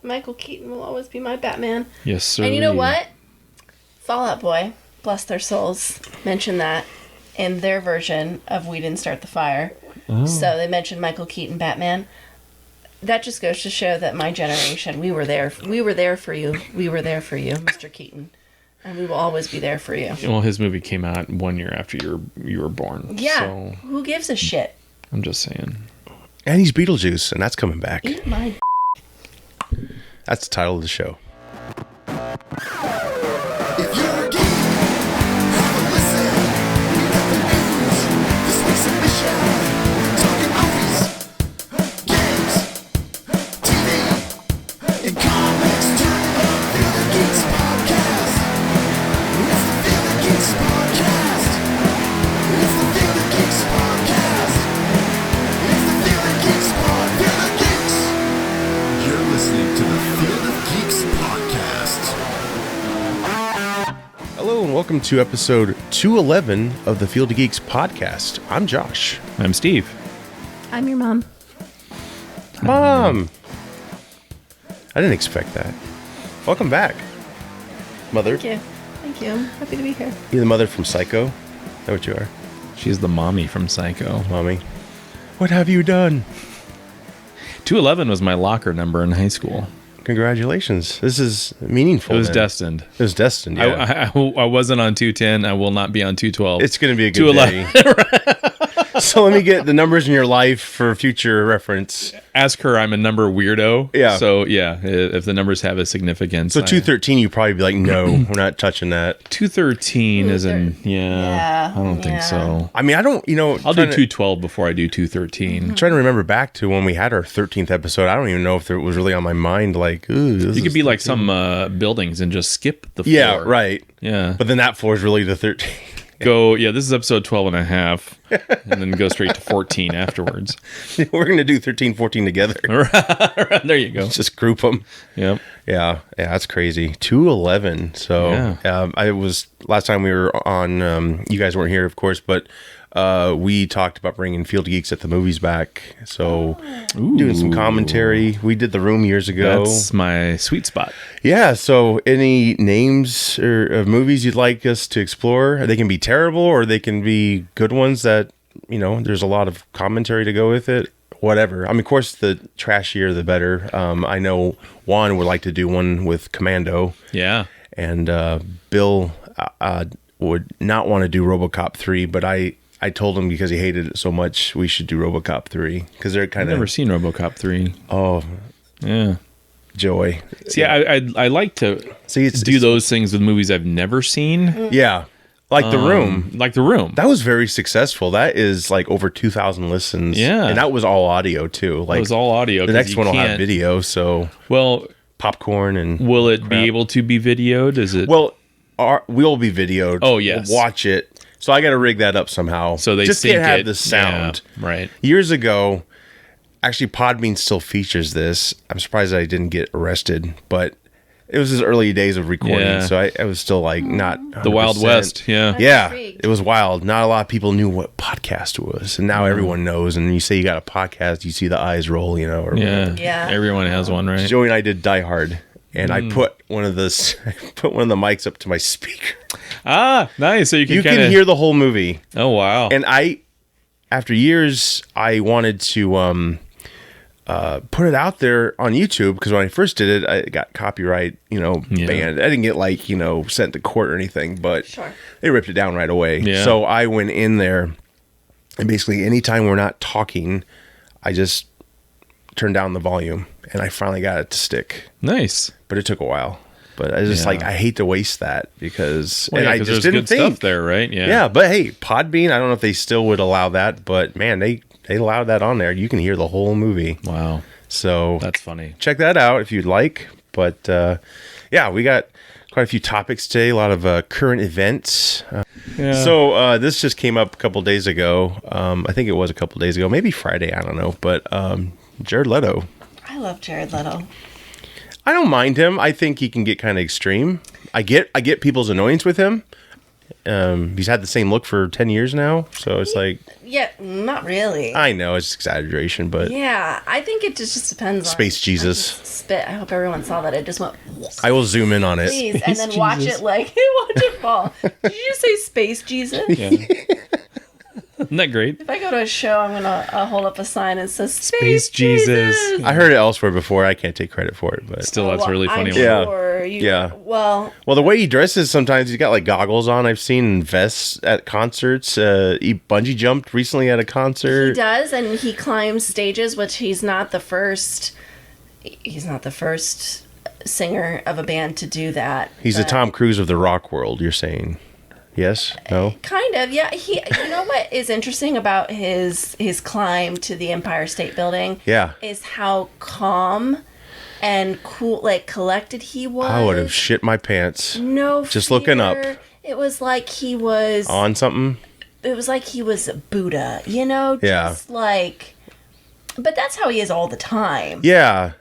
Michael Keaton will always be my Batman. Yes, sir. And you know what? Fall Out Boy, bless their souls, mentioned that in their version of We Didn't Start the Fire. Oh. So they mentioned Michael Keaton Batman. That just goes to show that my generation, we were there. We were there for you. We were there for you, Mr. Keaton. And we will always be there for you. Well, his movie came out 1 year after you were born. Yeah. So who gives a shit? I'm just saying. And he's Beetlejuice, and that's coming back. Eat my That's the title of the show. If you're a geek, have a listen. We got the news. This week's submission. We're talking movies, games, TV, and comics. Turn it up, Feel the Geeks podcast. It's the Feel the Geeks podcast. It's the Feel the Geeks podcast. It's the Feel the Geeks pod. Feel the Geeks. You're listening to the Feel the Geeks podcast. Hello and welcome to episode 211 of the Field of Geeks podcast. I'm Josh. I'm Steve. I'm your mom. Mom! I didn't expect that. Welcome back, Mother. Thank you. Thank you. I'm happy to be here. You're the mother from Psycho. Is that what you are? She's the mommy from Psycho. Mommy. What have you done? 211 was my locker number in high school. Congratulations. This is meaningful. It was then. destined. It was destined, yeah. I wasn't on 210. I will not be on 212. It's going to be a good day. So let me get the numbers in your life for future reference. Ask her. I'm a number weirdo. Yeah. So, yeah, if the numbers have a significance. So 213, you'd probably be like, no, we're not touching that. 213 is in, Yeah, I don't think so. I mean, I don't, I'll do 212 before I do 213. I'm trying to remember back to when we had our 13th episode. I don't even know if it was really on my mind. Like, ooh, You could be like some buildings and just skip the floor. Yeah, right. Yeah. But then that floor is really the 13th. This is episode 12 and a half, and then go straight to 14 afterwards. We're going to do 13, 14 together. There you go. Just group them. Yep. Yeah, that's crazy. 211. So I was last time we were on. You guys weren't here, of course, but we talked about bringing Field Geeks at the Movies back. So doing some commentary. We did The Room years ago. That's my sweet spot. Yeah. So any names of movies you'd like us to explore? They can be terrible or they can be good ones that there's a lot of commentary to go with it. Whatever. I mean, of course, the trashier the better. I know Juan would like to do one with Commando. Yeah. And Bill would not want to do RoboCop 3, but I told him because he hated it so much, we should do RoboCop 3 because they're kind of. I've never seen RoboCop 3. Oh, yeah. Joy. See, I like to do those things with movies I've never seen. Yeah. Like The Room. Like The Room. That was very successful. That is like over 2,000 listens. Yeah. And that was all audio too. Like, it was all audio. The next one will have video, so. Well. Popcorn and. Will it be able to be videoed? Is it? Well, we'll be videoed. Oh, yes. We'll watch it. So I got to rig that up somehow. So they just sync can't have it. the sound. Yeah, right. Years ago, actually Podbean still features this. I'm surprised I didn't get arrested, but it was his early days of recording, so I was still like not 100%. The Wild West. Yeah. Yeah, it was wild. Not a lot of people knew what podcast was, and now everyone knows. And you say you got a podcast, you see the eyes roll, or Yeah. Everyone has one, right? Joey and I did Die Hard. And I put one of the mics up to my speaker. Ah, nice. So you can hear the whole movie. Oh wow! And after years, I wanted to put it out there on YouTube because when I first did it, I got copyright, banned. I didn't get sent to court or anything, but they ripped it down right away. Yeah. So I went in there, and basically anytime we're not talking, I just turn down the volume, and I finally got it to stick. Nice. But it took a while. But I just I hate to waste that because I just there's didn't good think stuff there, right? Yeah. Yeah, but hey, Podbean, I don't know if they still would allow that, but man, they allowed that on there. You can hear the whole movie. Wow. So that's funny. Check that out if you'd like. But we got quite a few topics today, a lot of current events. So this just came up a couple days ago. I think it was a couple days ago, maybe Friday, I don't know. But Jered Leto. I love Jered Leto. I don't mind him. I think he can get kind of extreme. I get people's annoyance with him. He's had the same look for 10 years now, so it's like, Yeah, not really. I know it's exaggeration, but Yeah, I think it just depends on Space Jesus. spit. I hope everyone saw that. It just went I will zoom in on it. please, and then watch Jesus. it watch it fall. Did you just say Space Jesus? Yeah. Isn't that great? If I go to a show, I'm gonna hold up a sign that says Space Space Jesus. Jesus. I heard it elsewhere before. I can't take credit for it, but Still, that's really funny. I'm Yeah. sure Yeah. Well, well, the way he dresses sometimes, he's got like goggles on. I've seen vests at concerts. He bungee jumped recently at a concert. he does, and he climbs stages, which he's not the first. He's not the first singer of a band to do that. He's the but- Tom Cruise of the rock world. You're saying, yes? No? Kind of, yeah. He, you know what is interesting about his climb to the Empire State Building? Yeah. Is how calm and cool, like collected he was. I would have shit my pants no just looking up. fear. It was like he was. on something. It was like he was Buddha, you know. Yeah. Just like. But that's how he is all the time. Yeah.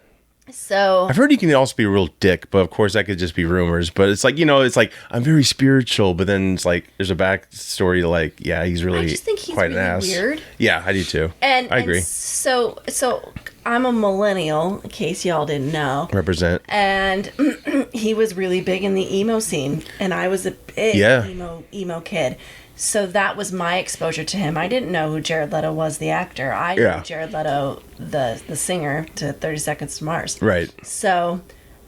So I've heard he can also be a real dick, but of course that could just be rumors. But it's like, it's like, I'm very spiritual, but then it's like, there's a backstory to like, yeah, he's really I just think he's quite really an ass. weird. Yeah, I do too. and I agree. And so I'm a millennial, in case y'all didn't know. Represent. And he was really big in the emo scene, and I was a big Yeah. emo kid. So that was my exposure to him. I didn't know who Jared Leto was, the actor. I knew Yeah. Jared Leto, the singer, to 30 Seconds to Mars. Right. So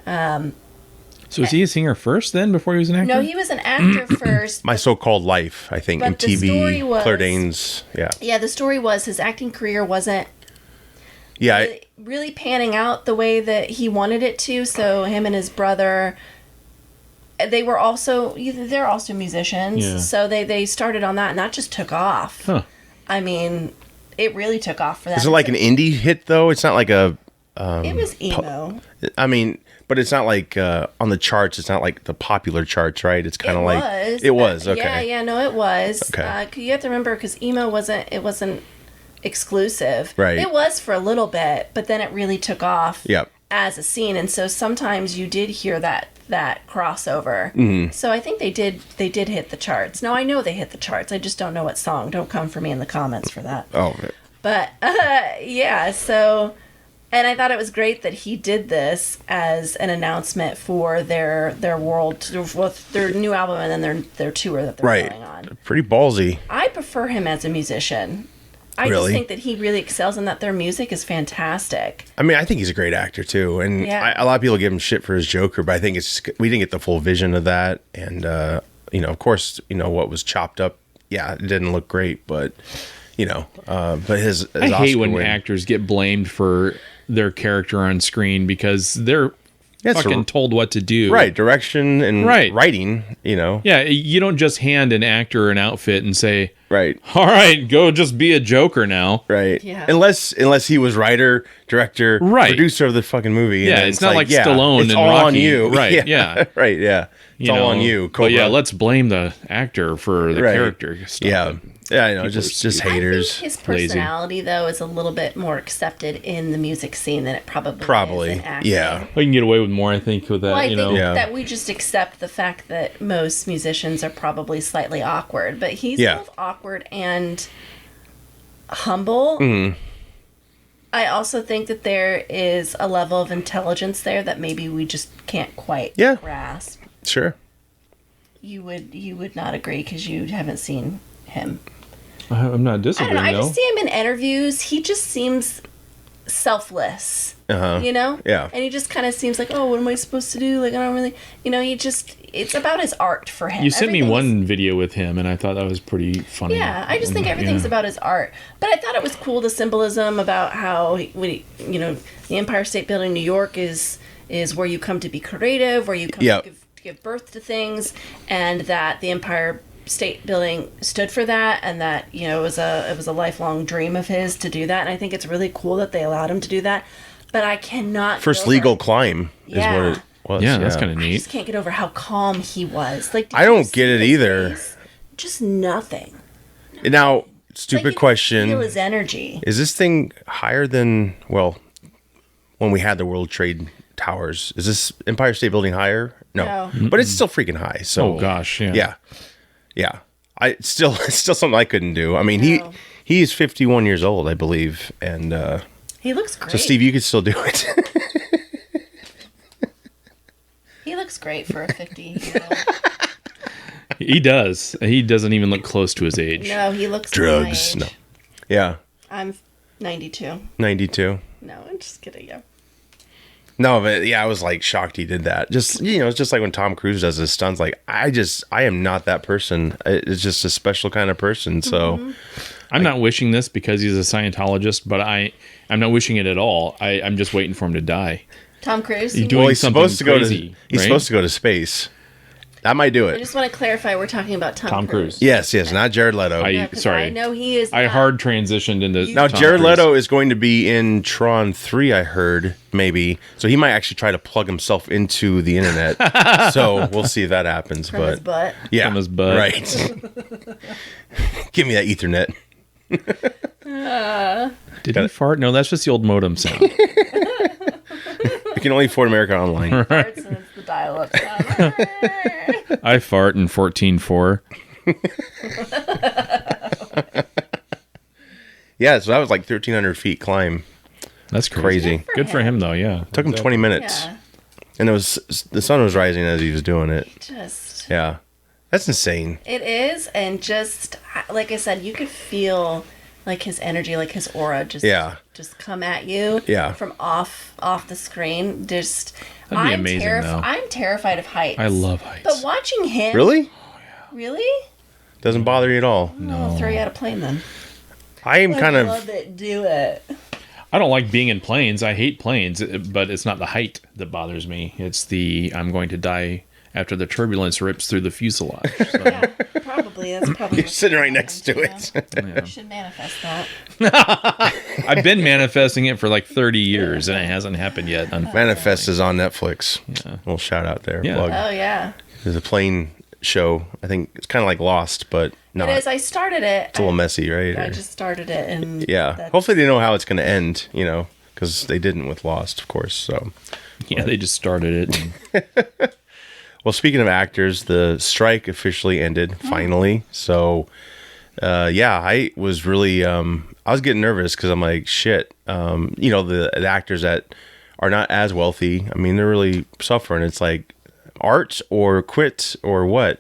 So was he a singer first then before he was an actor? no, he was an actor first. My so-called life, I think, But the story MTV, was- Claire Danes. Yeah. Yeah, the story was his acting career wasn't Yeah. really panning out the way that he wanted it to. So him and his brother, they're also musicians. Yeah. So they started on that, and that just took off. Huh. I mean, it really took off for that. Is it like an indie hit though? It's not like a. It was emo. I mean, but it's not like on the charts. It's not like the popular charts, right? It's kind of like was. it was. Okay. Yeah, no, it was. Okay. You have to remember, because emo wasn't exclusive. Right. It was for a little bit, but then it really took off. Yep. As a scene, and so sometimes you did hear that crossover. Mm-hmm. So I think they did hit the charts. Now I know they hit the charts. I just don't know what song. Don't come for me in the comments for that. Oh. But yeah, so, and I thought it was great that he did this as an announcement for their their new album, and then their tour that they're Right. going on. Pretty ballsy. I prefer him as a musician. I Really? just think that he really excels, and that their music is fantastic. I mean, I think he's a great actor too, and Yeah. a lot of people give him shit for his Joker, but I think we didn't get the full vision of that, and of course, what was chopped up, yeah, it didn't look great, but but his I hate Oscar when win- actors get blamed for their character on screen because they're Yeah, it's fucking a- told what to do. right direction and Right. writing, Yeah, you don't just hand an actor an outfit and say, right. "All right, go just be a Joker now." Right. Yeah. Unless he was writer, director, Right. producer of the fucking movie. and Yeah, then it's not like yeah, Stallone it's and all on Rocky. you. Right, yeah. right. Yeah. It's all on you. But yeah, Cobra. let's blame the actor for the Right. character stuff. Yeah. Yeah. I know. People Just are stupid. haters. I think his lazy. personality, though, is a little bit more accepted in the music scene than it probably Probably. is in acting. Yeah. We can get away with more, I think, with that. Well, I think Yeah. that we just accept the fact that most musicians are probably slightly awkward, but he's Yeah. both awkward and humble. Mm-hmm. I also think that there is a level of intelligence there that maybe we just can't quite Yeah. grasp. Sure. You would not agree because you haven't seen him. I'm not I don't disagreeing, know. I though. just see him in interviews. He just seems selfless. Uh-huh. You know? Yeah. And he just kind of seems like, oh, what am I supposed to do? Like, I don't really, it's about his art for him. You sent me Everything's- one video with him, and I thought that was pretty funny. Yeah, I just think everything's Yeah. about his art. But I thought it was cool, the symbolism about how, the Empire State Building, New York is where you come to be creative, where you come Yeah. to give birth to things, and that the Empire State Building stood for that, and that it was a lifelong dream of his to do that. And I think it's really cool that they allowed him to do that. But I cannot First get over- legal climb is Yeah. what it was. Yeah, that's kind of I neat. just can't get over how calm he was. Like, did I you don't see get it his either. face? Just nothing. Now, Like, stupid you could question. Feel his energy. Is this thing higher than, when we had the World Trade Towers? Is this Empire State Building higher? No. No. But it's still freaking high. So Oh, gosh, yeah. Yeah. Yeah. It's still something I couldn't do. I mean, No. he is 51 years old, I believe, and He looks great. so Steve, you could still do it. He looks great for a 50-year-old. He does. He doesn't even look close to his age. No, he looks Drugs. my No. age. Yeah. I'm 92. 92. No, I'm just kidding. Yeah. No, but yeah, I was like shocked he did that. Just, it's just like when Tom Cruise does his stunts. Like, I am not that person. It's just a special kind of person. So, I'm not wishing this because he's a Scientologist, but I'm not wishing it at all. I'm just waiting for him to die. Tom Cruise. He's you doing well, he's something supposed to go crazy, to he's right? supposed to go to space. That might do I it. just want to clarify we're talking about Tom Cruise. Yes, not Jared Leto. I- Yeah, 'cause sorry. I know he is. I not- hard transitioned into Now, Tom Jared Cruise. Leto is going to be in Tron 3, I heard, maybe. So he might actually try to plug himself into the internet. So we'll see if that happens. from but his butt. yeah, From his butt. right. Give me that Ethernet. Did he fart? No, that's just the old modem sound. You can only afford America Online. Parts and it's the dial-up sound. I fart in 14.4. Yeah, so that was like 1,300 feet climb. That's Crazy. Good for him, though. Yeah. Took him 20 minutes, Yeah, and the sun was rising as he was doing it. just Yeah, that's insane. it is, and just like I said, you could feel like his energy, like his aura, just Yeah. just come at you. Yeah. from off the screen. Just That'd be amazing, though. I'm terrified of heights. I love heights. But watching him, Really? really, Doesn't bother you at all. I'll throw you out a plane then. I am kind of. Love it. Do it. I don't like being in planes. I hate planes, but it's not the height that bothers me. It's the I'm going to die after the turbulence rips through the fuselage. So, Yeah, probably. That's probably. You're what's sitting right gonna next to happen, it. yeah. You should manifest that. I've been manifesting it for like 30 years, and it hasn't happened yet. Manifest is on Netflix. Yeah. Little shout out there. Yeah. Plug. Oh yeah, There's a plane show. I think it's kind of like Lost, but not. it is. It's I started it. a little messy, right? I Or- just started it, and yeah. that's- Hopefully they know how it's going to end, because they didn't with Lost, of course. So, Yeah, they just started it. And well, speaking of actors, the strike officially ended finally. So, yeah, I was really, I was getting nervous because I'm like, shit, the actors that are not as wealthy, I mean, they're really suffering. It's like art or quit or what,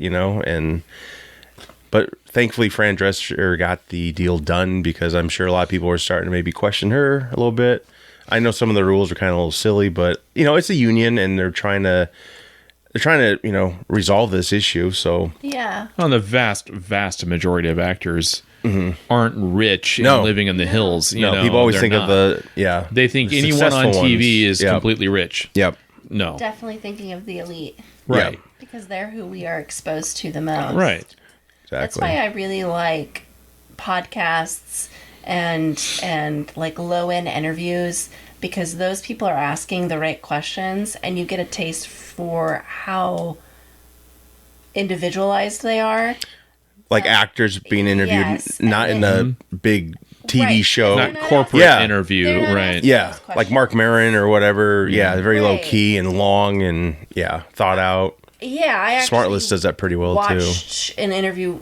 but thankfully Fran Drescher got the deal done because I'm sure a lot of people were starting to maybe question her a little bit. I know some of the rules are kind of a little silly, but it's a union and they're trying to resolve this issue. So yeah. well, the vast majority of actors aren't rich No. and living in the hills. people always they're think not. of the They think the anyone on successful TV ones. is Yep. completely rich. Yep. No. Definitely thinking of the elite Right. Yep. because they're who we are exposed to the most. Right. That's Exactly. why I really like podcasts and like low end interviews because those people are asking the right questions and you get a taste for how individualized they are. Like actors being interviewed, Yes, not in and a big TV Right. show. Not They're not corporate Yeah. interview. They're not Right. asking- Yeah, those like questions. Mark Maron or whatever. Yeah, very low Right. key and long and thought out. Yeah, I actually Smartlist does that pretty well too. watched an interview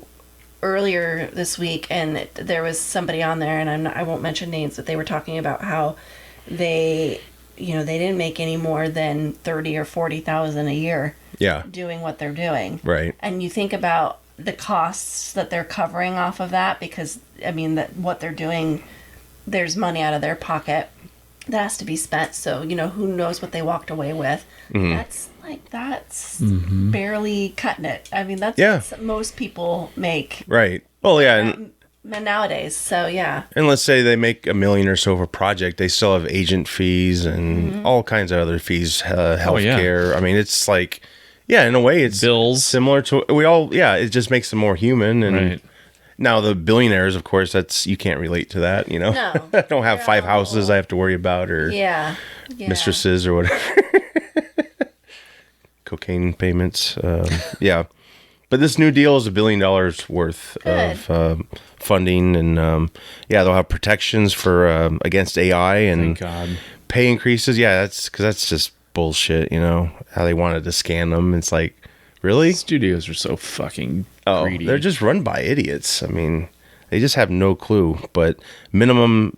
earlier this week, and there was somebody on there, and I won't mention names, but they were talking about how they didn't make any more than 30 or 40,000 a year Yeah, doing what they're doing. right. And you think about the costs that they're covering off of that, because I mean that what they're doing, there's money out of their pocket that has to be spent. So who knows what they walked away with. That's barely cutting it. I mean that's Yeah. what most people make Right. Well, yeah, and nowadays. So yeah, And let's say they make $1 million or so for a project, they still have agent fees and all kinds of other fees, healthcare. I mean, it's like, in a way, it's Bills. similar to it just makes them more human. And Right. now the billionaires, of course, you can't relate to that. No. I don't have 5 They're houses all- I have to worry about or yeah. mistresses or whatever. Cocaine payments. Yeah. But this new deal is $1 billion worth Good. of funding, and they'll have protections for against AI and Thank God. pay increases. Yeah, that's just bullshit. How they wanted to scan them. It's like, Really? Studios are so fucking Oh, greedy. they're just run by idiots. I mean, they just have no clue. But minimum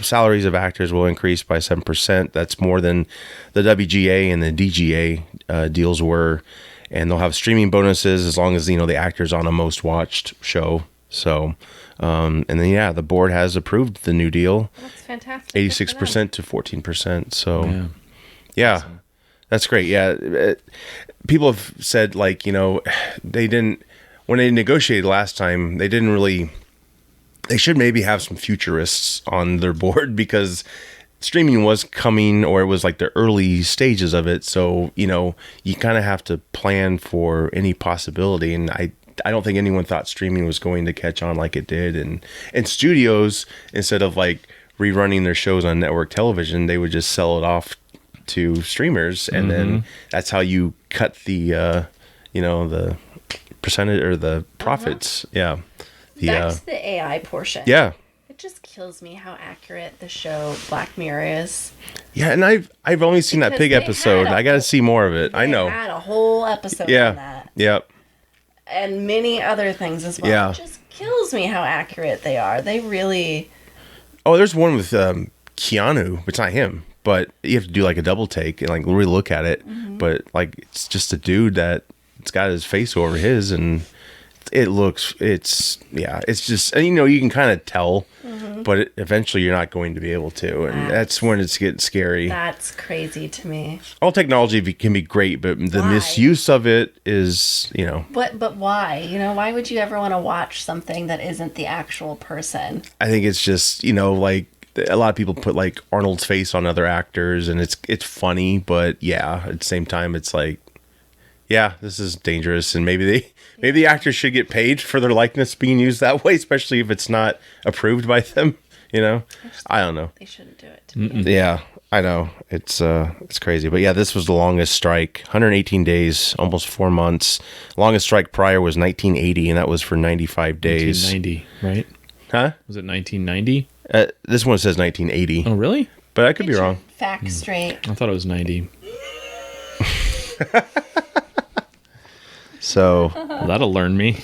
salaries of actors will increase by 7%. That's more than the WGA and the DGA deals were. And they'll have streaming bonuses as long as, the actor's on a most watched show. So, and then, yeah, the board has approved the new deal. That's fantastic. Good for them. 86% to 14%. So, Yeah. yeah, that's great. Yeah. People have said, like, they didn't, when they negotiated last time, they didn't really, they should maybe have some futurists on their board because streaming was coming, or it was like the early stages of it. So, you kind of have to plan for any possibility. And I don't think anyone thought streaming was going to catch on like it did. And studios, instead of like rerunning their shows on network television, they would just sell it off to streamers. And then that's how you cut the, the percentage or the profits. Yeah. Back to the AI portion. Yeah. It just kills me how accurate the show Black Mirror is. Yeah, and I've only seen that Because pig they episode. had a I got to see more of it. I They know. had a whole episode on Yeah. that. Yep. And many other things as well. Yeah. It just kills me how accurate they are. They really... Oh, there's one with Keanu. It's not him, but you have to do like a double take and like really look at it. But like it's just a dude that it's got his face over his, and it's just, and you can kind of tell, but eventually you're not going to be able to, and that's when it's getting scary. That's crazy to me. All technology can be great, but the Why? misuse of it is, But why? Why would you ever want to watch something that isn't the actual person? I think it's just, like a lot of people put like Arnold's face on other actors, and it's funny, but yeah, at the same time, it's like, yeah, this is dangerous, and maybe the actors should get paid for their likeness being used that way, especially if it's not approved by them. I don't know. They shouldn't do it to me. Yeah, I know. It's crazy, but yeah, this was the longest strike, 118 days, almost 4 months. Longest strike prior was 1980, and that was for 95 days. 1990, right? Huh? Was it 1990? This one says 1980, Oh, really? but I could be Get your wrong. Facts straight. I thought it was 90. So. Well, that'll learn me.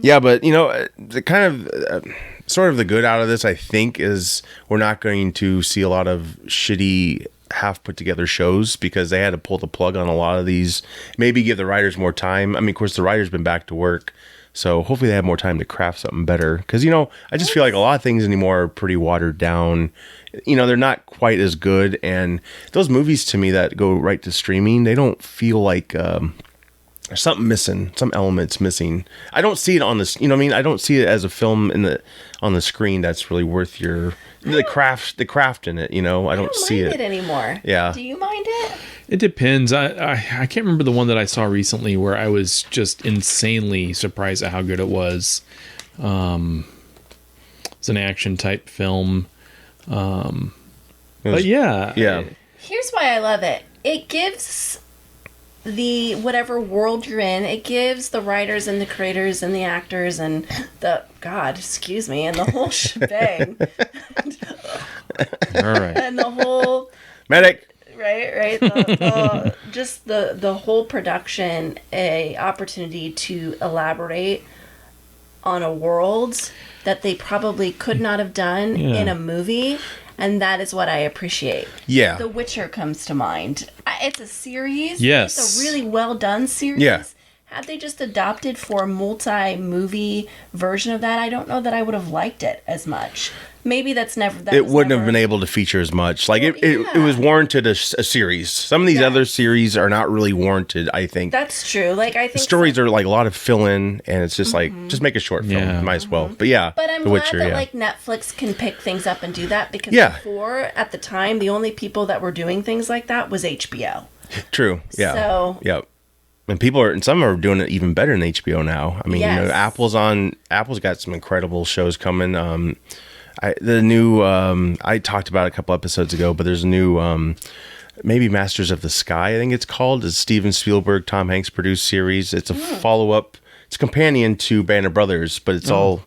Yeah, but the kind of sort of the good out of this, I think, is we're not going to see a lot of shitty half put together shows because they had to pull the plug on a lot of these. Maybe give the writers more time. I mean, of course, the writers been back to work, so hopefully they have more time to craft something better. Because I just feel like a lot of things anymore are pretty watered down. They're not quite as good, and those movies to me that go right to streaming, they don't feel like. There's something missing, some elements missing. I don't see it on this, I don't see it as a film on the screen that's really worth the craft in it, I don't see mind it. it anymore. Yeah. Do you mind it? It depends. I can't remember the one that I saw recently where I was just insanely surprised at how good it was. It's an action type film. But yeah. Yeah. Here's why I love it. It gives the whatever world you're in, it gives the writers and the creators and the actors and the and the whole shebang All right. and the whole Medic. right just the whole production a opportunity to elaborate on a world that they probably could not have done Yeah. in a movie. And that is what I appreciate. Yeah. The Witcher comes to mind. It's a series. Yes. It's a really well done series. Yeah. Had they just adopted for a multi-movie version of that, I don't know that I would have liked it as much. Maybe it wouldn't have been able to feature as much. Like it was warranted a series. Some of these other series are not really warranted, I think. That's true. Like I think The stories are like a lot of fill in, and it's just like just make a short film. Yeah. Might as well. But yeah, But I'm The glad Witcher, that yeah. like Netflix can pick things up and do that because Yeah. before at the time the only people that were doing things like that was HBO. True. Yeah. So- Yep. And some are doing it even better than HBO now. I mean, Yes. Apple's got some incredible shows coming. I talked about it a couple episodes ago, but there's a new maybe Masters of the Sky, I think it's called. It's Steven Spielberg, Tom Hanks produced series. It's a follow-up. It's a companion to Band of Brothers, but it's all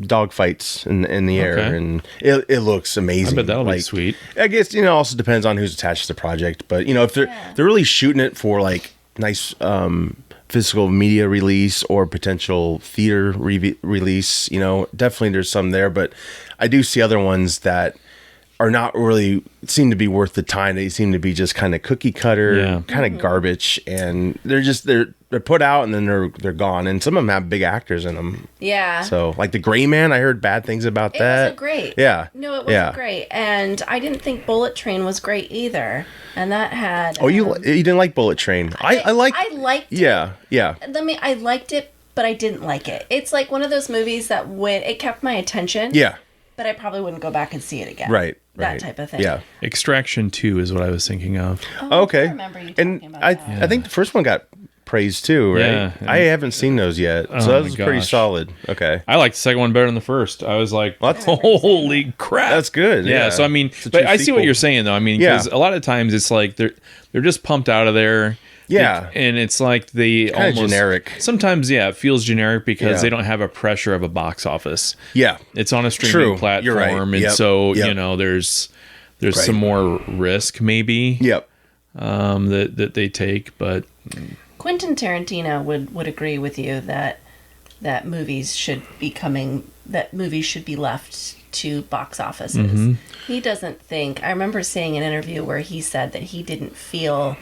dog fights in the air, Okay. and it looks amazing. I bet that'll be sweet. I guess also depends on who's attached to the project, but if they're really shooting it for like nice physical media release or potential theater release, you know, definitely there's some there, but I do see other ones that are not really seem to be worth the time. They seem to be just kind of cookie cutter, kind of garbage, and they're put out and then they're gone. And some of them have big actors in them. Yeah. So like The Gray Man, I heard bad things about It that. wasn't great. Yeah. No, it wasn't great. And I didn't think Bullet Train was great either. And that had... Oh, you didn't like Bullet Train? I liked it. Yeah. I liked it, but I didn't like it. It's like one of those movies that it kept my attention. Yeah. But I probably wouldn't go back and see it again. Right. That type of thing. Yeah. Extraction 2 is what I was thinking of. Oh, Okay. I remember you talking about that. I think the first one got praised too, right? Yeah. I haven't seen those yet, so that was pretty gosh. solid. Okay. I liked the second one better than the first. I was like, Well, that's- holy crap. That's good. Yeah, so I mean, It's a but true I see what sequel. you're saying though. I mean, because Yeah. a lot of times it's like they're just pumped out of there. Yeah. And it's like they Kinda almost generic. Sometimes, yeah, it feels generic because Yeah. they don't have a pressure of a box office. Yeah. It's on a streaming True. platform, You're right. and Yep. so Yep. you know there's Right. some more risk maybe Yep. that they take, but Quentin Tarantino would agree with you that movies should be left to box offices. Mm-hmm. He doesn't think. I remember seeing an interview where he said that he didn't feel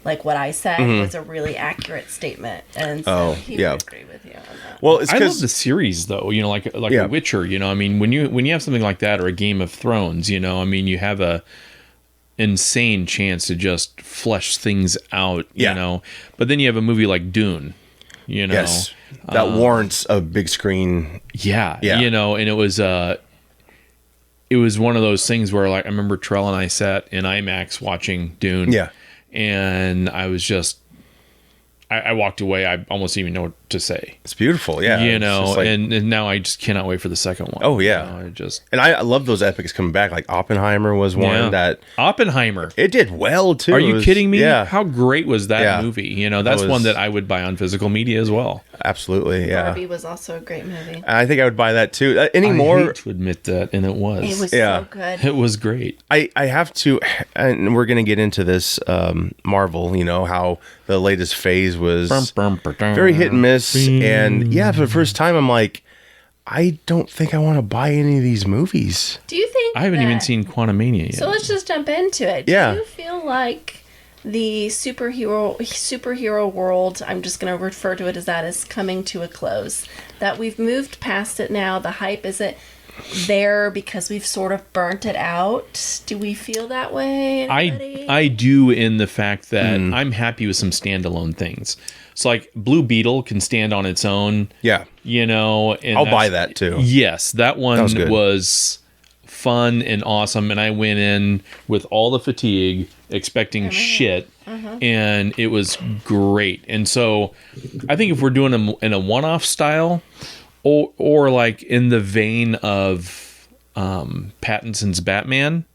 like what I said was a really accurate statement, and so he would agree with you on that. Well, it's I love because the series though. You know, like Yeah. The Witcher. You know, I mean, when you have something like that or a Game of Thrones, you know, I mean, you have a insane chance to just flesh things out. Yeah. You know, but then you have a movie like Dune. You know, yes, that warrants a big screen. Yeah, Yeah. you know, and it was one of those things where, like, I remember Trell and I sat in IMAX watching Dune. Yeah. And I was just, I walked away. I almost didn't even know what to say. It's beautiful. Yeah. You It's know, just like- and now I just cannot wait for the second one. Oh, yeah. You know, I just and I love those epics coming back. Like Oppenheimer was one Yeah. that Oppenheimer. it did well too. Are It you was- kidding me? Yeah. How great was that Yeah. movie? You know, that's was- one that I would buy on physical media as well. Absolutely. Yeah. Barbie was also a great movie. And I think I would buy that too. I Anymore, hate to admit that, and it was. It was Yeah. so good. It was great. I have to, and we're going to get into this Marvel, you know, how the latest phase was very hit and miss. And yeah, for the first time, I'm like, I don't think I want to buy any of these movies. Do you think I haven't even that- seen Quantumania yet. So let's just jump into it. Yeah. Do you feel like the superhero world, I'm just going to refer to it as that, is coming to a close? That we've moved past it now? The hype, is it there because we've sort of burnt it out? Do we feel that way? Anybody? I do, in the fact that I'm happy with some standalone things. So like Blue Beetle can stand on its own. Yeah. You know, and I'll buy that too. Yes, that one was good. was fun and awesome, and I went in with all the fatigue, expecting shit, and it was great. And so, I think if we're doing them in a one-off style, or like in the vein of Pattinson's Batman,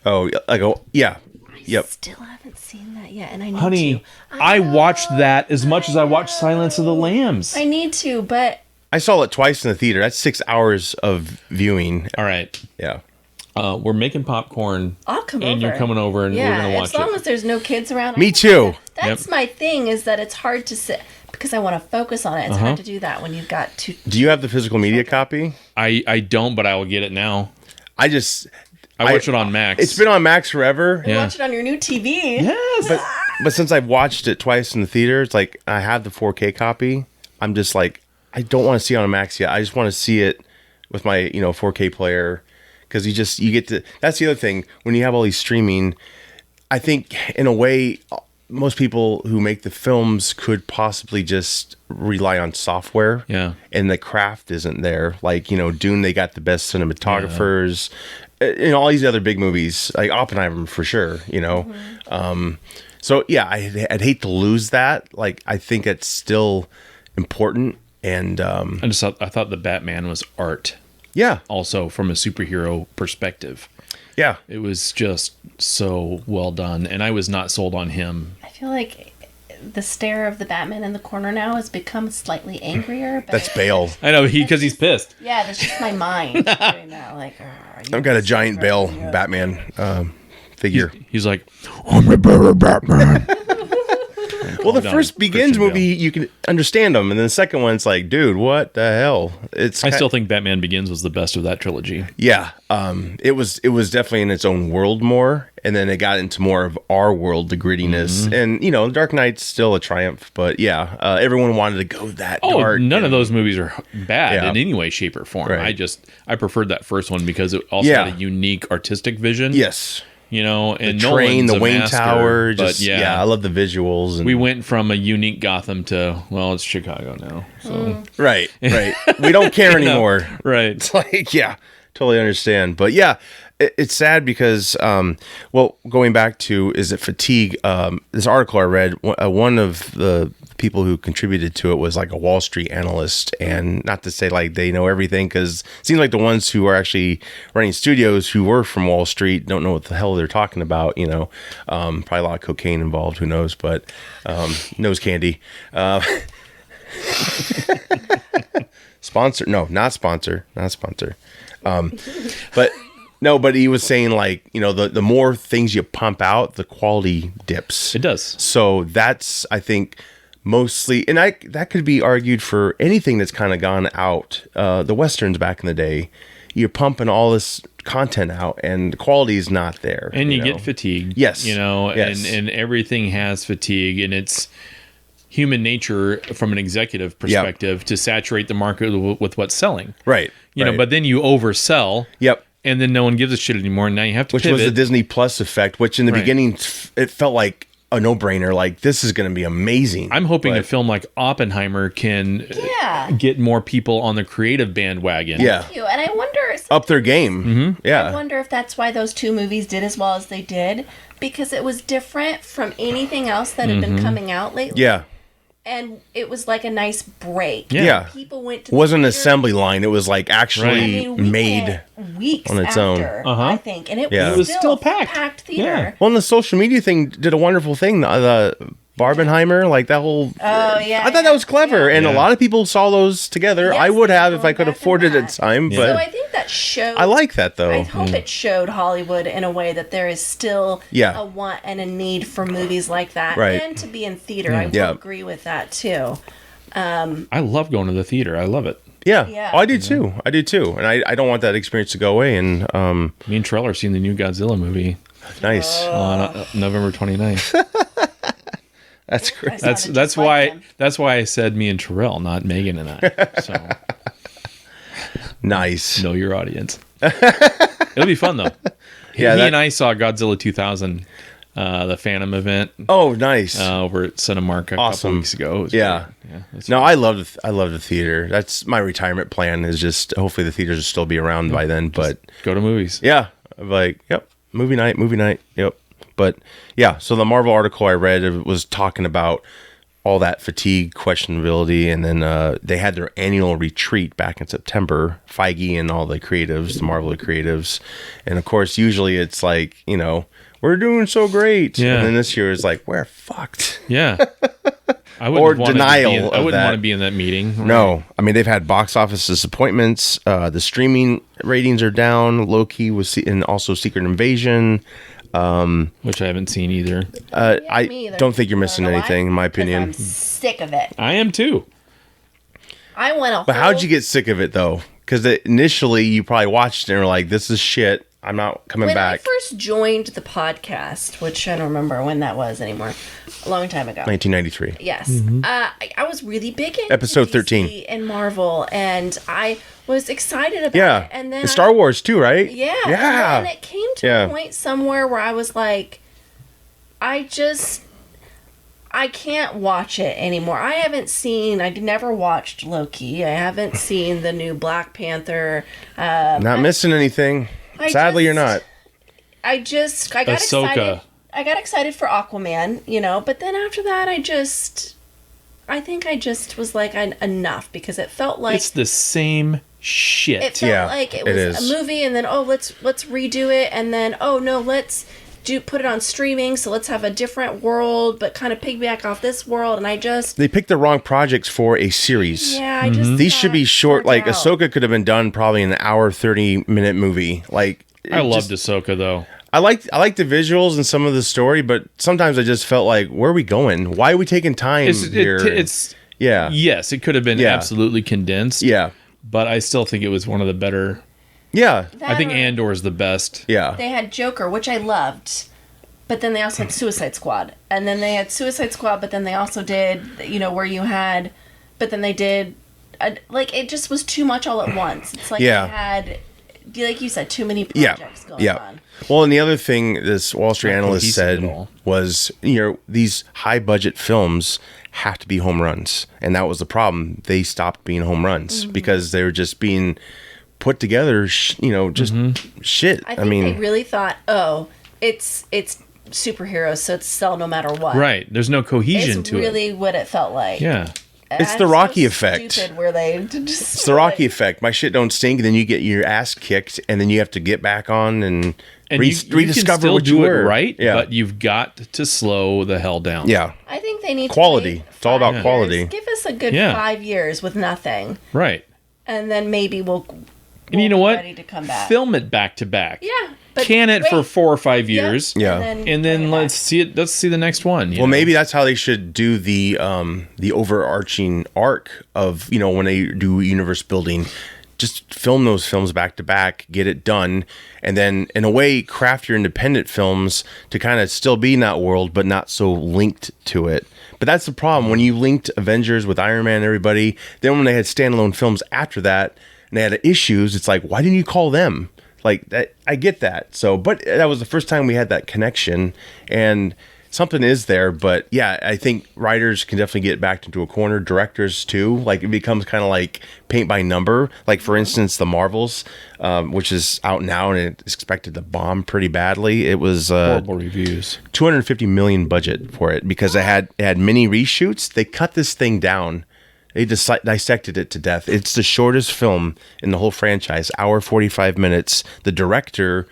Oh, I go, yeah. Yep. Still haven't seen that yet, and I need honey, to. I watched that as much as I watched Silence of the Lambs. I need to, but I saw it twice in the theater. That's 6 hours of viewing. All right, Yeah. we're making popcorn, I'll come over. and you're coming over, and we're gonna watch as long it. as there's no kids around. Me too. That's my thing, is that it's hard to sit because I want to focus on it. It's hard to do that when you've got two. Do you have the physical media copy? I don't, but I will get it now. I just, I watch it on Max. it's been on Max forever. Yeah. Watch it on your new TV. Yes. But since I've watched it twice in the theater, it's like I have the 4K copy. I'm just like, I don't want to see it on Max yet. I just want to see it with my 4K player, because you get to. That's the other thing when you have all these streaming. I think in a way, most people who make the films could possibly just rely on software. Yeah. And the craft isn't there. Like, Dune, they got the best cinematographers. All these other big movies, like Oppenheimer for sure, So yeah, I'd hate to lose that. Like, I think it's still important. And I thought the Batman was art, yeah, also from a superhero perspective. yeah. It was just so well done, and I was not sold on him. I feel like the stare of the Batman in the corner now has become slightly angrier. But That's Bale. I know because he's pissed. yeah, that's just my mind doing that. Like, I've got a giant Bale Batman figure. He's like, I'm the better Batman. Well, the down first Begins Christian Bale. movie, you can understand them, and then the second one's like, dude, what the hell? I still think Batman Begins was the best of that trilogy. yeah. It was definitely in its own world more, and then it got into more of our world, the grittiness, and Dark Knight's still a triumph, but yeah, everyone wanted to go that dark. None of those movies are bad Yeah. in any way, shape, or form. Right. I preferred that first one because it also had a unique artistic vision. Yes. And The train, Nolan's the a Wayne master, Tower, but just I love the visuals. And we went from a unique Gotham to it's Chicago now. So right. We don't care anymore. right. It's like, yeah, totally understand. But yeah, it's sad because, going back to, is it fatigue? This article I read, one of the people who contributed to it was like a Wall Street analyst, and not to say like they know everything, because it seems like the ones who are actually running studios who were from Wall Street don't know what the hell they're talking about. Probably a lot of cocaine involved, who knows, but nose candy. Sponsor? No, not sponsor. But no, but he was saying like, the more things you pump out, the quality dips. It does. So that's, I think, mostly, and that could be argued for anything that's kind of gone out. The Westerns back in the day, you're pumping all this content out and the quality is not there. And you get fatigued. Yes. Yes. And everything has fatigue, and it's human nature from an executive perspective to saturate the market with what's selling. Right. But then you oversell. Yep. And then no one gives a shit anymore. And now you have to Which pivot. was the Disney Plus effect, which in the beginning, it felt like a no-brainer. Like, this is going to be amazing. I'm hoping a film like Oppenheimer can get more people on the creative bandwagon. Yeah. Thank you. And I wonder... Up their game. Mm-hmm. Yeah. I wonder if that's why those two movies did as well as they did, because it was different from anything else that had been coming out lately. Yeah. And it was like a nice break. Yeah. People went to It wasn't an theater. assembly line. It was like actually We made went weeks on its own. after, I think. And it Yeah. was, It was still a packed. packed theater. Yeah. Well, and the social media thing did a wonderful thing. The Barbenheimer, like that whole. Oh, yeah. I thought that was clever, and a Yeah. lot of people saw those together. Yes, I would have if going I could back afford and it at back. the time, Yeah. but So I think that showed... I like that though. I hope it showed Hollywood in a way that there is still Yeah. a want and a need for movies like that. Right. And to be in theater. I Yeah. would agree with that, too. I love going to the theater. I love it. Yeah, Yeah. Oh, I do too. And I don't want that experience to go away. And Me and Trell are seeing the new Godzilla movie nice. on November 29th. That's great. I sounded That's just like why him. that's why I said me and Terrell, not Megan and I. So Nice. know your audience. It'll be fun though. Yeah, he that- and I saw Godzilla 2000, the Phantom event Oh, nice. over at Cinemark a Awesome. couple weeks ago. It was Yeah. great. It's No, fun. I love the theater. That's my retirement plan. Is just hopefully the theaters will still be around by then. But Go to movies. yeah, like yep, movie night. Yep. But yeah, so the Marvel article I read was talking about all that fatigue, questionability, and then they had their annual retreat back in September. Feige and all the creatives, the Marvel creatives, and of course, usually it's like we're doing so great, Yeah. and then this year is like we're fucked. Yeah. I Or wouldn't want denial I of wouldn't that. want to be in that meeting. No, I mean they've had box office disappointments. The streaming ratings are down. Loki was, and also Secret Invasion. Which I haven't seen either. Me I either. don't think you're missing You know why? anything, in my 'Cause opinion. I'm sick of it. I am too. I went a But whole... how'd you get sick of it though? Because initially you probably watched it and were like, "This is shit. I'm not coming When back." I first joined the podcast, which I don't remember when that was anymore, a long time ago. 1993. Yes. I was really big into Episode DC 13. and Marvel, and I was excited about Yeah, it. And then and Star Wars too, right? Yeah. yeah. And then it came to Yeah. a point somewhere where I was like, I can't watch it anymore. I never watched Loki. I haven't seen the new Black Panther. Not missing anything. I Sadly, you're not. I got Ahsoka. excited. I got excited for Aquaman, but then after that, I think I just was like, enough, because it felt like It's the same shit. it felt Yeah, like it it was is. a movie, and then let's redo it, and then no, let's put it on streaming, so let's have a different world, but kind of piggyback off this world, and I just They picked the wrong projects for a series. I just These should be got short. burnt Like out. Ahsoka could have been done probably in an hour, 30-minute movie. Like I loved Ahsoka though. I like the visuals and some of the story, but sometimes I just felt like, where are we going? Why are we taking time here? Yeah. Yes, it could have been absolutely condensed. Yeah. But I still think it was one of the better. Yeah. That I think or- Andor is the best. Yeah. They had Joker, which I loved, but then they also had Suicide Squad. And then they had Suicide Squad, but then they also did, where you had, but then they did, it just was too much all at once. It's like they had, like you said, too many projects going on. Well, and the other thing this Wall Street Not analyst cohesive at said all. was, these high budget films have to be home runs. And that was the problem. They stopped being home runs because they were just being put together, just shit. I think they really thought, it's superheroes, so it's sell no matter what. Right. There's no cohesion It's to really it. what it felt like. Yeah. It's the Rocky effect. Stupid where they just It's the Rocky effect. My shit don't stink, and then you get your ass kicked, and then you have to get back on and, And rediscover you can still what do you it were. right, Yeah. but you've got to slow the hell down. Yeah. I think they need Quality. To wait It's all about 5 quality. years. Give us a good Yeah. 5 years with nothing, Right. and then maybe we'll And you know be what? ready to come back. Film it back to back. Yeah, but Can it for wait. 4 or 5 Yep, years. Yeah. And then bring it let's back. see it. Let's see the next one. Well, maybe that's how they should do the overarching arc of when they do universe building. Just film those films back to back, get it done, and then in a way craft your independent films to kind of still be in that world, but not so linked to it. But that's the problem when you linked Avengers with Iron Man and everybody. Then when they had standalone films after that and they had issues, it's like, why didn't you call them? Like that, I get that. So, but that was the first time we had that connection, and something is there. But yeah, I think writers can definitely get backed into a corner. Directors too. Like it becomes kind of like paint by number. Like for instance, the Marvels, which is out now and it's expected to bomb pretty badly. It was horrible reviews. 250 million budget for it because it had many reshoots. They cut this thing down. They dissected it to death. It's the shortest film in the whole franchise, hour 45 minutes. The director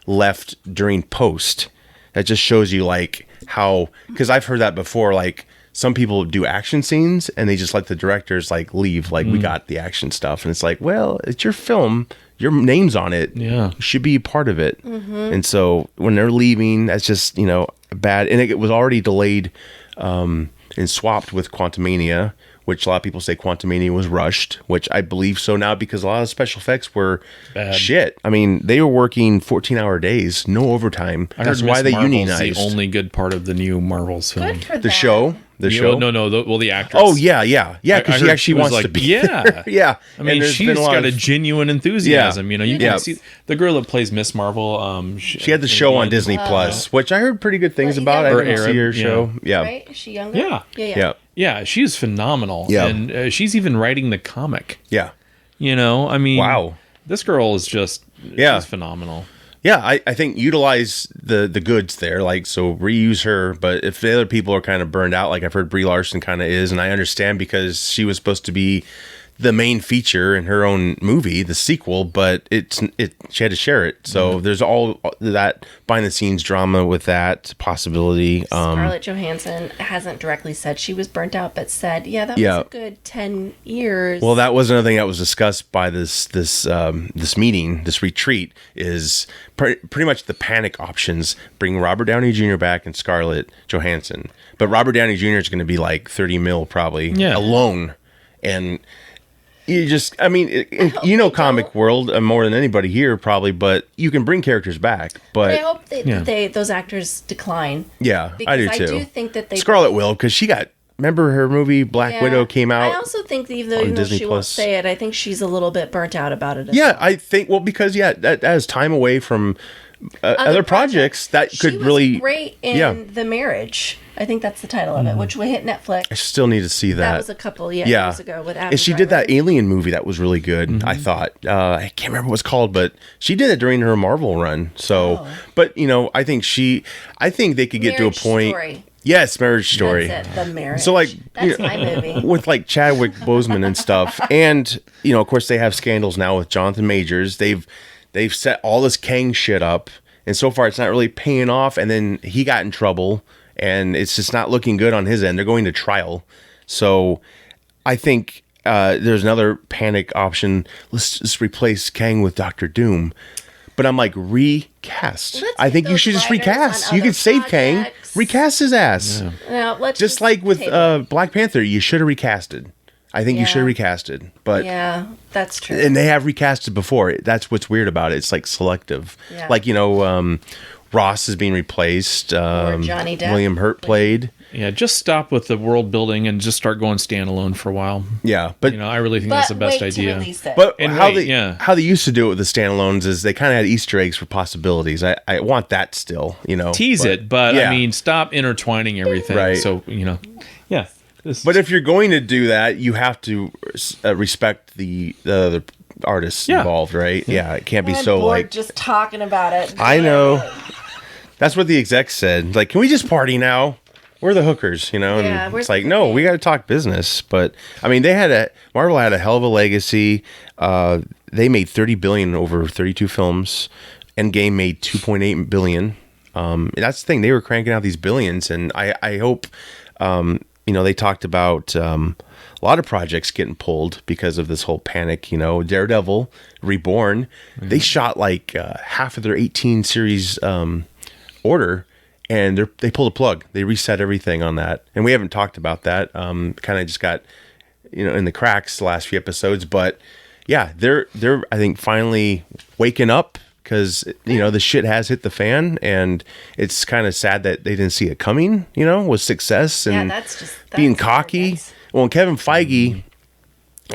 left during post. That just shows you like how, because I've heard that before, like some people do action scenes and they just let the directors like leave, like we got the action stuff. And it's like, well, it's your film. Your name's on it. Yeah. You should be a part of it. And so when they're leaving, that's just, bad. And it was already delayed and swapped with Quantumania, which a lot of people say Quantumania was rushed, which I believe so now because a lot of special effects were Bad. shit. I mean, they were working 14-hour days, no overtime. I That's heard why Miss they Marvel's unionized. the only good part of the new Marvels film. Good for the them. show. The Yeah, show. No, the actress. Oh yeah, because I she heard actually was wants like, to be. yeah. there. Yeah. I mean, And there's she's been a lot got a of- genuine enthusiasm. You Yeah. can see the girl that plays Miss Marvel. She had the show on Disney Plus, which I heard pretty good things Well, about. I younger didn't one. see her Yeah. show. Yeah. Right? Is she younger? Yeah. Yeah. Yeah, she's phenomenal. Yeah. And she's even writing the comic. Yeah. I mean, Wow. This girl is just Yeah. she's phenomenal. Yeah, I think utilize the goods there, like so reuse her. But if the other people are kind of burned out, like I've heard Brie Larson kind of is, and I understand because she was supposed to be the main feature in her own movie, the sequel, but she had to share it. So there's all that behind the scenes drama with that possibility. Scarlett Johansson hasn't directly said she was burnt out, but said, that Yeah. was a good 10 years. Well, that was another thing that was discussed by this meeting, this retreat, is pretty much the panic options. Bring Robert Downey Jr. back and Scarlett Johansson, but Robert Downey Jr. is going to be like 30 mil probably alone, and you just, I mean, comic world more than anybody here probably, but you can bring characters back. But I hope those actors decline. yeah, I do too. I do think that they Scarlett will, because she got. Remember her movie Black Widow came out. I also think that even though, Disney she won't Plus. say it, I think she's a little bit burnt out about it. As Yeah, well. I think because that has time away from other projects that She could was really great in The Marriage. I think that's the title of it, which we hit Netflix. I still need to see that. That was a couple years ago with Adam and she did Driver. that Alien movie that was really good. I thought I can't remember what it's called, but she did it during her Marvel run. So, but I think they could get Marriage to a point. Story. Yes, Marriage Story. That's it, The Marriage. So like that's my movie. with like Chadwick Boseman and stuff, and of course they have scandals now with Jonathan Majors. They've set all this Kang shit up, and so far it's not really paying off. And then he got in trouble, and it's just not looking good on his end. They're going to trial, so I think there's another panic option. Let's just replace Kang with Doctor Doom. But I'm like, recast. Let's I get think you those should just writers recast. on You other could save Kang, projects. recast his ass. Now, let's Just like with Black Panther, you should have recasted. I think you should have Yeah. recasted. But Yeah, that's true. and they have recasted before. That's what's weird about it. It's like selective. Yeah. Like, Ross is being replaced. Johnny Depp. William Hurt played. Yeah, just stop with the world building and just start going standalone for a while. Yeah, but I really think that's the best wait to idea. release it. But And how wait, they used to do it with the standalones is they kind of had Easter eggs for possibilities. I want that still, Tease it, but yeah. I mean, stop intertwining everything. Right. So, yeah. But if you're going to do that, you have to respect the artists Yeah. involved, right? Yeah, it can't be I'm so bored like. just talking about it. I know. That's what the execs said. Like, can we just party now? We're the hookers, And Yeah, it's like, no, we got to talk business. But I mean, Marvel had a hell of a legacy. They made $30 billion over 32 films. Endgame made $2.8 billion. That's the thing; they were cranking out these billions, and I hope, they talked about a lot of projects getting pulled because of this whole panic. Daredevil, Reborn, they shot like half of their 18 series order. And they pulled a plug. They reset everything on that, and we haven't talked about that. Kind of just got, in the cracks the last few episodes. But yeah, they're I think finally waking up because the shit has hit the fan, and it's kind of sad that they didn't see it coming. With success and that's being cocky. nice. Well, Kevin Feige,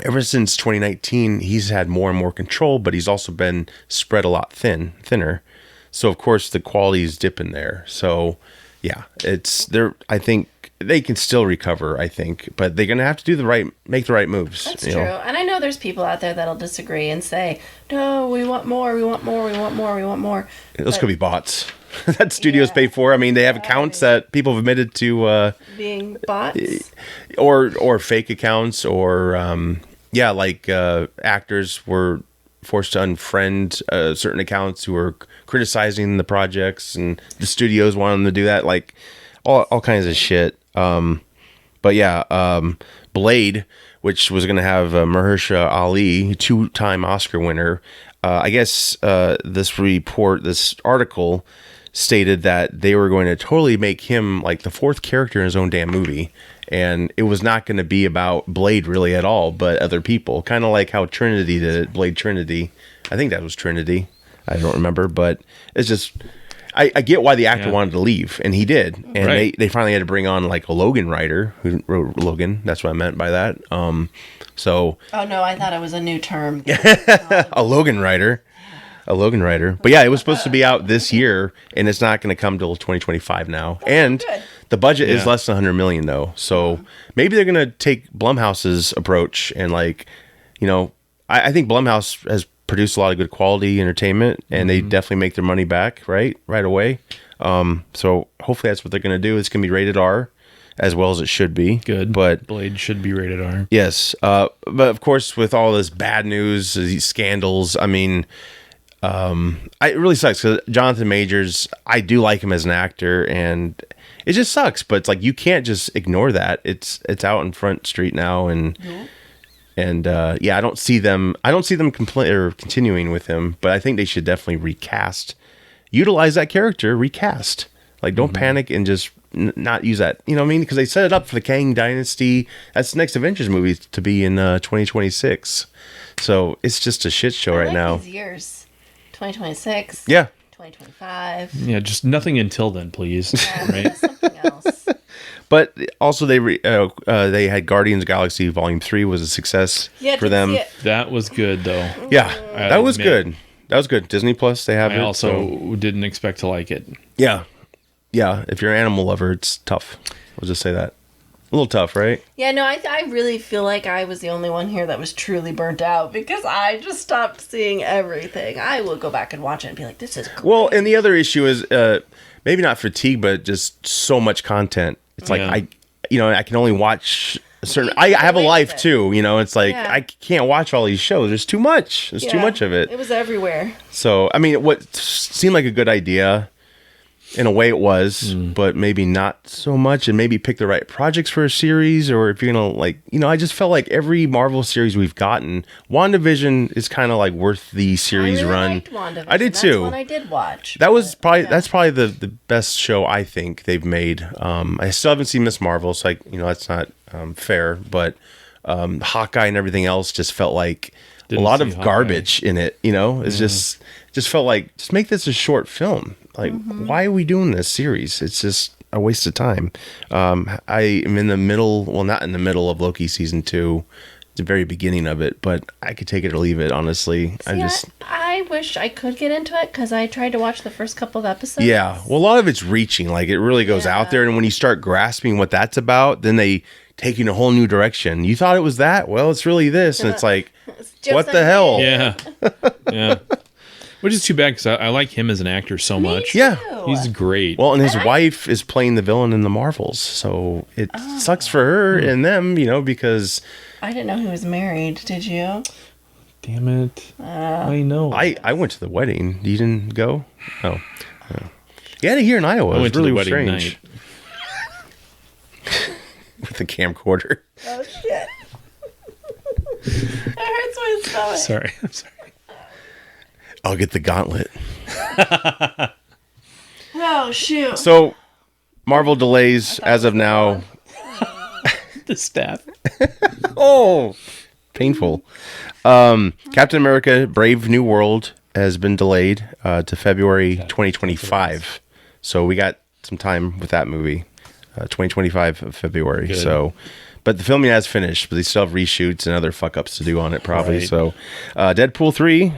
ever since 2019, he's had more and more control, but he's also been spread a lot thinner. So of course the quality is dipping there. So yeah, it's there. I think they can still recover. I think, but they're gonna have to make the right moves. That's true. And I know there's people out there that'll disagree and say, "No, we want more. We want more. We want more. We want more." Those could be bots that studios pay for. I mean, they have accounts that people have admitted to Being bots. or fake accounts, or actors were forced to unfriend certain accounts who were criticizing the projects, and the studios wanted them to do that, like all kinds of shit. But yeah, Blade, which was going to have Mahershala Ali, 2-time Oscar winner. I guess this article stated that they were going to totally make him like the fourth character in his own damn movie. And it was not going to be about Blade really at all, but other people. Kind of like how Trinity did it, Blade Trinity. I think that was Trinity. I don't remember, but it's just... I get why the actor wanted to leave, and he did. And Right. they finally had to bring on like a Logan writer who wrote Logan. That's what I meant by that. So Oh no, I thought it was a new term. a Logan writer. A Logan writer. But yeah, it was supposed to be out this year, and it's not going to come till 2025 now. And good. the budget is Yeah. less than 100 million though. So maybe they're going to take Blumhouse's approach and like, I think Blumhouse has produced a lot of good quality entertainment, and they definitely make their money back right away. So hopefully that's what they're going to do. It's going to be rated R as well as it should be. Good. But Blade should be rated R. yes. But of course, with all this bad news, these scandals, I mean, it really sucks because Jonathan Majors, I do like him as an actor, and it just sucks. But it's like you can't just ignore that. It's out in Front Street now, and I don't see them continuing with him. But I think they should definitely recast, utilize that character, recast. Like, don't panic and just not use that. You know what I mean? Because they set it up for the Kang Dynasty. That's the next Avengers movie to be in 2026. So it's just a shit show right now. These years. 2026. Yeah. 2025. Yeah, just nothing until then, please. Right? Something else. But also they had Guardians of the Galaxy Volume 3 was a success Yeah, for didn't them. see it. That was good, though. Yeah, I that was admit. good. That was good. Disney Plus, they have I it. also so- didn't expect to like it. yeah. If you're an animal lover, it's tough. I'll just say that. A little tough, right? Yeah, no, I really feel like I was the only one here that was truly burnt out because I just stopped seeing everything. I will go back and watch it and be like, this is great. Well, and the other issue is maybe not fatigue, but just so much content. It's like Yeah. I can only watch a certain. You I get have a away with life it. too. It's like Yeah. I can't watch all these shows. There's too much. There's too Yeah, much of it. It was everywhere. So I mean, what seemed like a good idea In a way it was, but maybe not so much, and maybe pick the right projects for a series, or if you're gonna I just felt like every Marvel series we've gotten, WandaVision is kind of like worth the series run. Liked WandaVision. I did too. That's one I did watch. That's probably the best show I think they've made. I still haven't seen Miss Marvel, so that's not fair, but Hawkeye and everything else just felt like Didn't a lot see of Hawkeye. garbage in it. It's just felt like, just make this a short film. Like, why are we doing this series? It's just a waste of time. I am in the middle, well, not in the middle of Loki season 2, the very beginning of it, but I could take it or leave it, honestly. I wish I could get into it because I tried to watch the first couple of episodes. Yeah, well, a lot of it's reaching. Like, it really goes out there, and when you start grasping what that's about, then they take you in a whole new direction. You thought it was that? Well, it's really this, and it's like, Just what like the hell? Yeah. Yeah. Which is too bad because I like him as an actor so much. Yeah. He's great. Well, and his wife is playing the villain in the Marvels, so it sucks for her and them, because I didn't know he was married. Did you? Damn it. I know. I went to the wedding. You didn't go? Oh. You had it here in Iowa. I It went was to the really wedding strange. night. With the camcorder. Oh shit! That hurts my stomach. Sorry. I'm sorry. I'll get the gauntlet. Oh shoot! So, Marvel delays as of now. The staff. Oh, painful. Captain America: Brave New World has been delayed to February 2025. So we got some time with that movie, 2025 of February. Good. So, but the filming has finished, but they still have reshoots and other fuck ups to do on it probably. Right. So, Deadpool 3,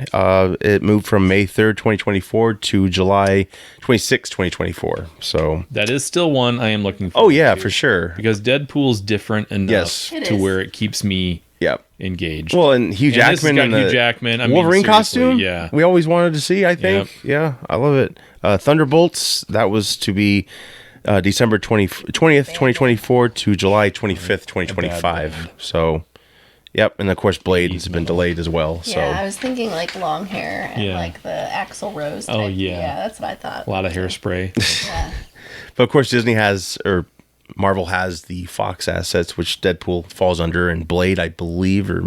it moved from May 3rd, 2024 to July 26th, 2024. So, That is still one I am looking for. oh yeah, for sure. Because Deadpool's different enough Yes. It to is. where it keeps me Yep. engaged. Well, and Hugh And this has Jackman got in Hugh the Jackman. I mean, Wolverine seriously, costume. yeah. We always wanted to see. I think. Yep. Yeah, I love it. Thunderbolts. That was to be December 20th, 2024 to July 25th, 2025. So, yep. And of course, Blade has been delayed as well. So, Yeah, I was thinking like long hair and Yeah. like the Axl Rose. Oh, type. yeah. Yeah, that's what I thought. A lot of hairspray. Yeah. but of course, Disney has, or Marvel has, the Fox assets, which Deadpool falls under, and Blade, I believe, or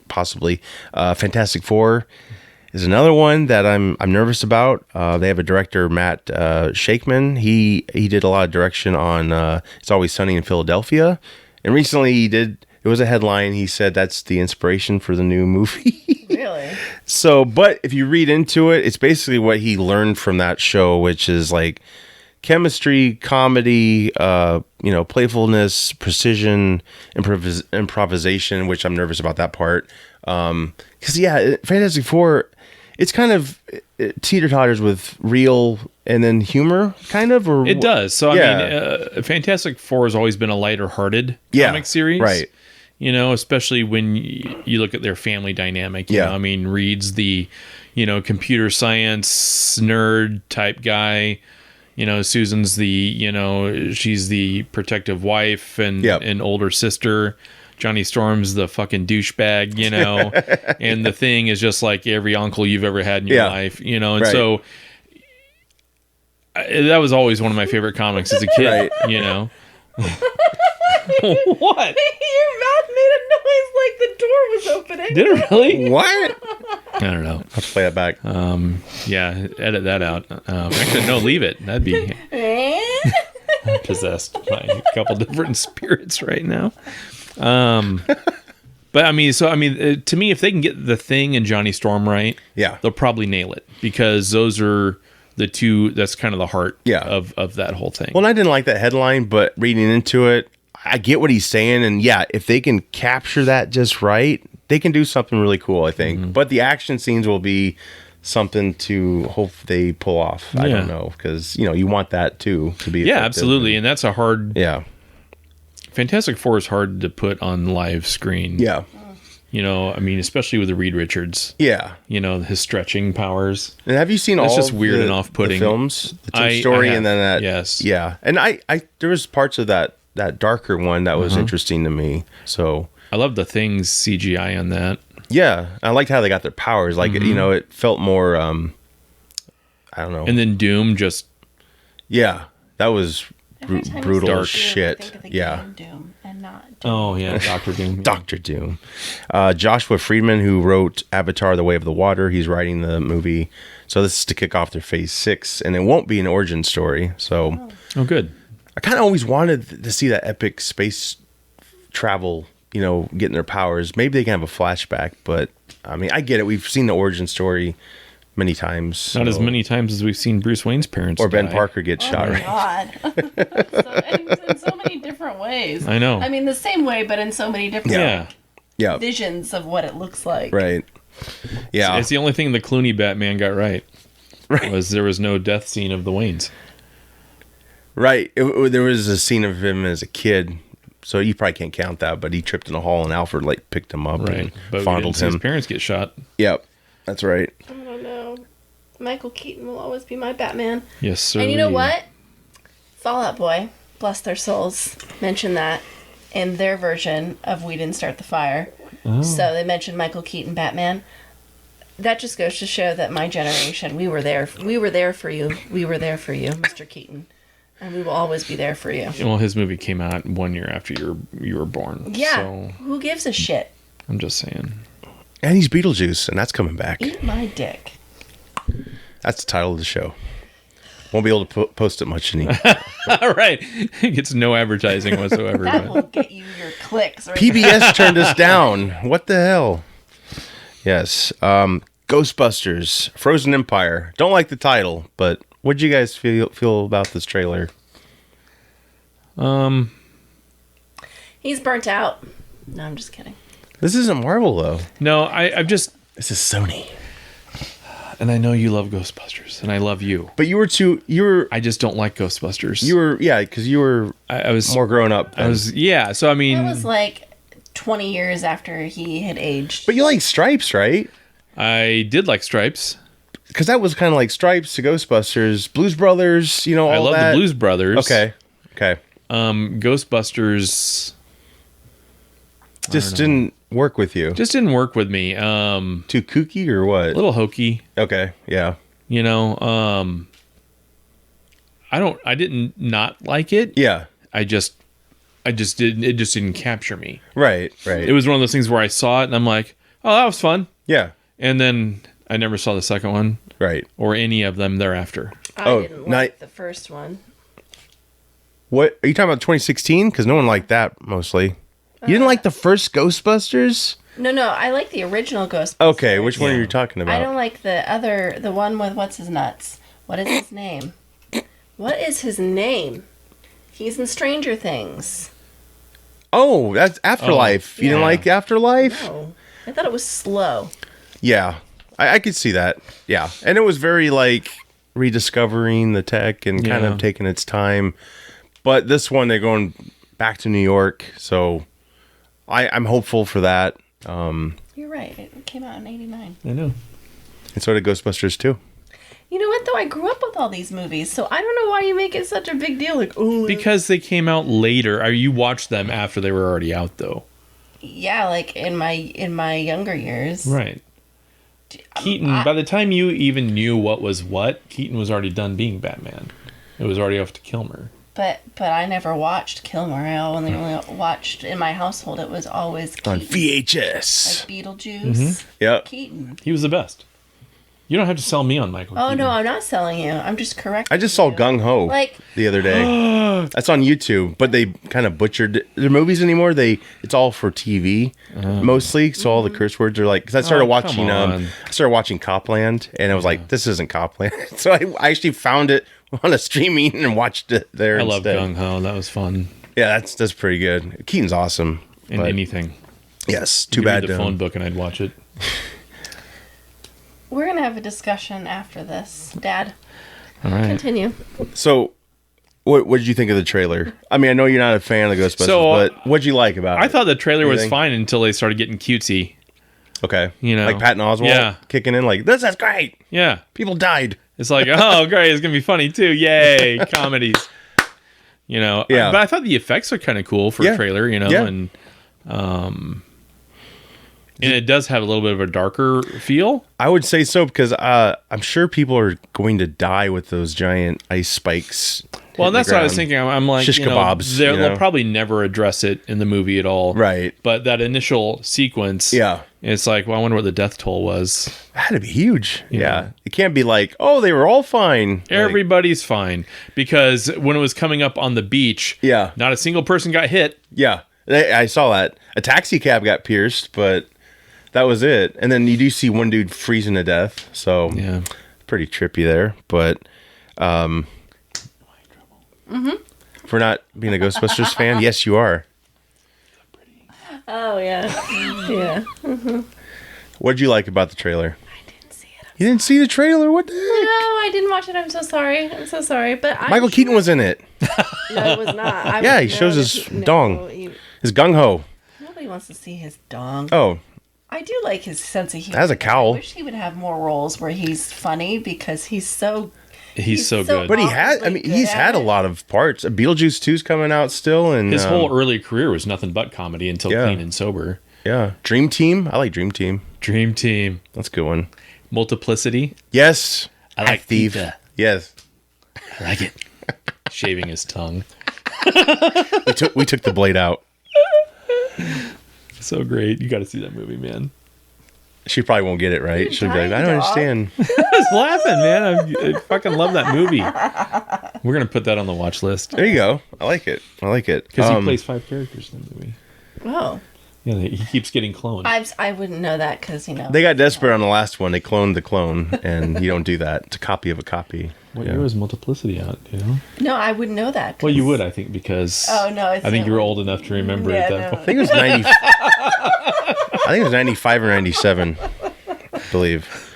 possibly Fantastic Four is another one that I'm nervous about. They have a director, Matt Shakeman. He did a lot of direction on It's Always Sunny in Philadelphia, and recently he did. It was a headline. He said that's the inspiration for the new movie. Really? So, but if you read into it, it's basically what he learned from that show, which is like chemistry, comedy, playfulness, precision, improvisation, which I'm nervous about that part. Because Fantastic Four, it's kind of teeter-totters with real and then humor, kind of. Or It does. So, Yeah. I mean, Fantastic Four has always been a lighter-hearted Yeah, comic series. right. Especially when you look at their family dynamic. You Yeah. know, I mean, Reed's the, computer science nerd type guy. Susan's the, she's the protective wife and Yep. an older sister. Johnny Storm's the fucking douchebag, and the Thing is just like every uncle you've ever had in your Yeah. life, and Right. so that was always one of my favorite comics as a kid, Right. What? Your mouth made a noise like the door was opening. Did it really? What? I don't know. Let's play it back. Yeah, edit that out. Actually, no, leave it. That'd be possessed by a couple different spirits right now. But I mean, to me, if they can get the Thing and Johnny Storm right, Yeah. they'll probably nail it because those are the two. That's kind of the heart, Yeah. of that whole thing. Well, and I didn't like that headline, but reading into it, I get what he's saying. And yeah, if they can capture that just right, they can do something really cool, I think. Mm-hmm. But the action scenes will be something to hope they pull off. I Yeah. don't know, because, you want that too to be yeah, effective. absolutely, and that's a hard. Yeah. Fantastic Four is hard to put on live screen. Yeah. I mean, especially with the Reed Richards. Yeah. His stretching powers. And have you seen That's all just of weird the, and off-putting. the films? The True I Story have, and then that. yes. Yeah. And I there was parts of that darker one that Uh-huh. was interesting to me. So, I love the Thing's CGI on that. yeah. I liked how they got their powers. Like, it felt more, I don't know. And then Doom just Yeah, that was Every time you brutal say as Doom, I shit. think of the Yeah. game Doom and not Doom. Oh yeah, Doctor Doom. Doctor Doom. Joshua Friedman, who wrote Avatar: The Way of the Water, he's writing the movie. So this is to kick off their Phase 6, and it won't be an origin story. So Oh, good. I kind of always wanted to see that epic space travel, getting their powers. Maybe they can have a flashback, but I mean, I get it. We've seen the origin story many times. Not as so- many times as we've seen Bruce Wayne's parents Or Ben die. Parker get Oh shot, my right? God. In so many different ways. I know. I mean, the same way, but in so many different Yeah. Yeah, visions of what it looks like. right. Yeah, It's the only thing the Clooney Batman got right. Was there was no death scene of the Waynes. right. There was a scene of him as a kid, so you probably can't count that, but he tripped in a hall and Alfred picked him up Right. and But we fondled didn't see his him. parents get shot. Yep, that's right. I don't know. Michael Keaton will always be my Batman. Yes, sir. And you know what? Fallout Boy, bless their souls, mentioned that in their version of We Didn't Start the Fire. So they mentioned Michael Keaton Batman. That just goes to show that my generation, we were there. We were there for you. We were there for you, Mr. Keaton. And we will always be there for you. Well, his movie came out 1 year after you were born. Yeah. So Who gives a shit? I'm just saying. And he's Beetlejuice, and that's coming back. Eat my dick. That's the title of the show. Won't be able to post it much any. All right. It gets no advertising whatsoever. That but- will get you your clicks. Right PBS turned us down. What the hell? Yes. Ghostbusters, Frozen Empire. Don't like the title, but what'd you guys feel about this trailer? He's burnt out. No, I'm just kidding. This isn't Marvel, though. No, I've just, This is Sony. and I know you love Ghostbusters, and I love you. But you were, I just don't like Ghostbusters. because you were I was more grown up. I was, yeah. So I mean, That was like 20 years after he had aged. But you like Stripes, right? I did like Stripes. Because that was kind of like Stripes to Ghostbusters, Blues Brothers, all I love that. the Blues Brothers. Okay. Ghostbusters Just didn't work with you. just didn't work with me. Too kooky or what? A little hokey, Okay, yeah. I didn't not like it. Yeah. I just didn't. It just didn't capture me. Right. It was one of those things where I saw it and I'm like, oh, that was fun, Yeah. and then I never saw the second one Right. or any of them thereafter. I didn't like the first one. What are you talking about? 2016? Because no one liked that mostly. You didn't like the first Ghostbusters? No, I like the original Ghostbusters. Okay, which one are you talking about? I don't like the one with what's his nuts. What is his name? What is his name? He's in Stranger Things. Oh, that's Afterlife. You didn't yeah. like Afterlife? Oh, I thought it was slow. Yeah, I could see that. Yeah, and it was very like rediscovering the tech and kind Yeah. of taking its time. But this one, they're going back to New York, so I'm hopeful for that. You're right. It came out in '89. I know. And so did Ghostbusters too. You know what, though? I grew up with all these movies, so I don't know why you make it such a big deal. Like, oh, Because they came out later. Or you watched them after they were already out, though. yeah, like in my younger years. Right. Keaton, by the time you even knew what was what, Keaton was already done being Batman. It was already off to Kilmer. But I never watched Kilmer. I only watched in my household. It was always Keaton. On VHS. Like Beetlejuice. Yep. Keaton. He was the best. You don't have to sell me on Michael Oh Keaton. no, I'm not selling you. I'm just correcting. I just saw you. Gung Ho Like, the other day. That's on YouTube, but they kind of butchered their movies anymore. It's all for TV mostly, so all the curse words are like. Because I started Oh, come watching Copland, and I was like, "This isn't Copland." So I actually found it on a streaming and watched it there. I love instead. Gung Ho. That was fun. Yeah, that's pretty good. Keaton's awesome. In but anything. yes, too You could bad. read the phone book and I'd watch it. we're gonna have a discussion after this, Dad. All right. Continue. So, what did you think of the trailer? I mean, I know you're not a fan of Ghostbusters, So, but what'd you like about it? I thought the trailer was Anything? fine until they started getting cutesy. Okay, You know. like Patton Oswalt Yeah. kicking in, like, this is great. Yeah. People died. It's like, oh, great. It's going to be funny, too. Yay. Comedies. Yeah. But I thought the effects are kind of cool for Yeah. a trailer, Yeah. and And it does have a little bit of a darker feel. I would say so because I'm sure people are going to die with those giant ice spikes. Well, and that's what I was ground. thinking. I'm like, Shish kebabs, you know? they'll probably never address it in the movie at all. Right. But that initial sequence, Yeah. it's like, well, I wonder what the death toll was. That had to be huge. Yeah. It can't be like, oh, they were all fine. Everybody's fine. Because when it was coming up on the beach, Yeah. not a single person got hit. Yeah. I saw that. A taxi cab got pierced, but that was it. And then you do see one dude freezing to death. So, Yeah. pretty trippy there. But, for not being a Ghostbusters fan, yes, you are. Oh yeah, yeah. What did you like about the trailer? I didn't see it. You didn't see the trailer? What the heck? No, I didn't watch it. I'm so sorry. But Michael Keaton was in it. No, it was not. Yeah, he shows his dong. His gung ho. Nobody wants to see his dong. Oh, I do like his sense of humor. Has a cowl. I wish he would have more roles where he's funny because he's so. He's so good. but he had. I Awfully mean, good he's at had a it. lot of parts. Beetlejuice 2's coming out still, and His whole early career was nothing but comedy until Yeah. Clean and Sober. yeah, Dream Team. I like Dream Team. Dream Team. That's a good one. Multiplicity. Yes, I like Thief. pizza. Yes, I like it. Shaving his tongue. we took the blade out. So great. You got to see that movie, man. She probably won't get it right. She'll be like, dying, I don't dog." understand. I was laughing, man. I fucking love that movie. We're going to put that on the watch list. There you go. I like it. Because he plays 5 characters in the movie. Oh, Yeah, he keeps getting cloned. I wouldn't know that because They got desperate on the last one. They cloned the clone, and you don't do that. It's a copy of a copy. What Yeah. year was Multiplicity out? Do you know? No, I wouldn't know that. 'cause- Well, you would, I think, because Oh, no, it's I think not you were one. old enough to remember Yeah, at that no. I point. think it was 90. I think it was 95 or 97. I believe.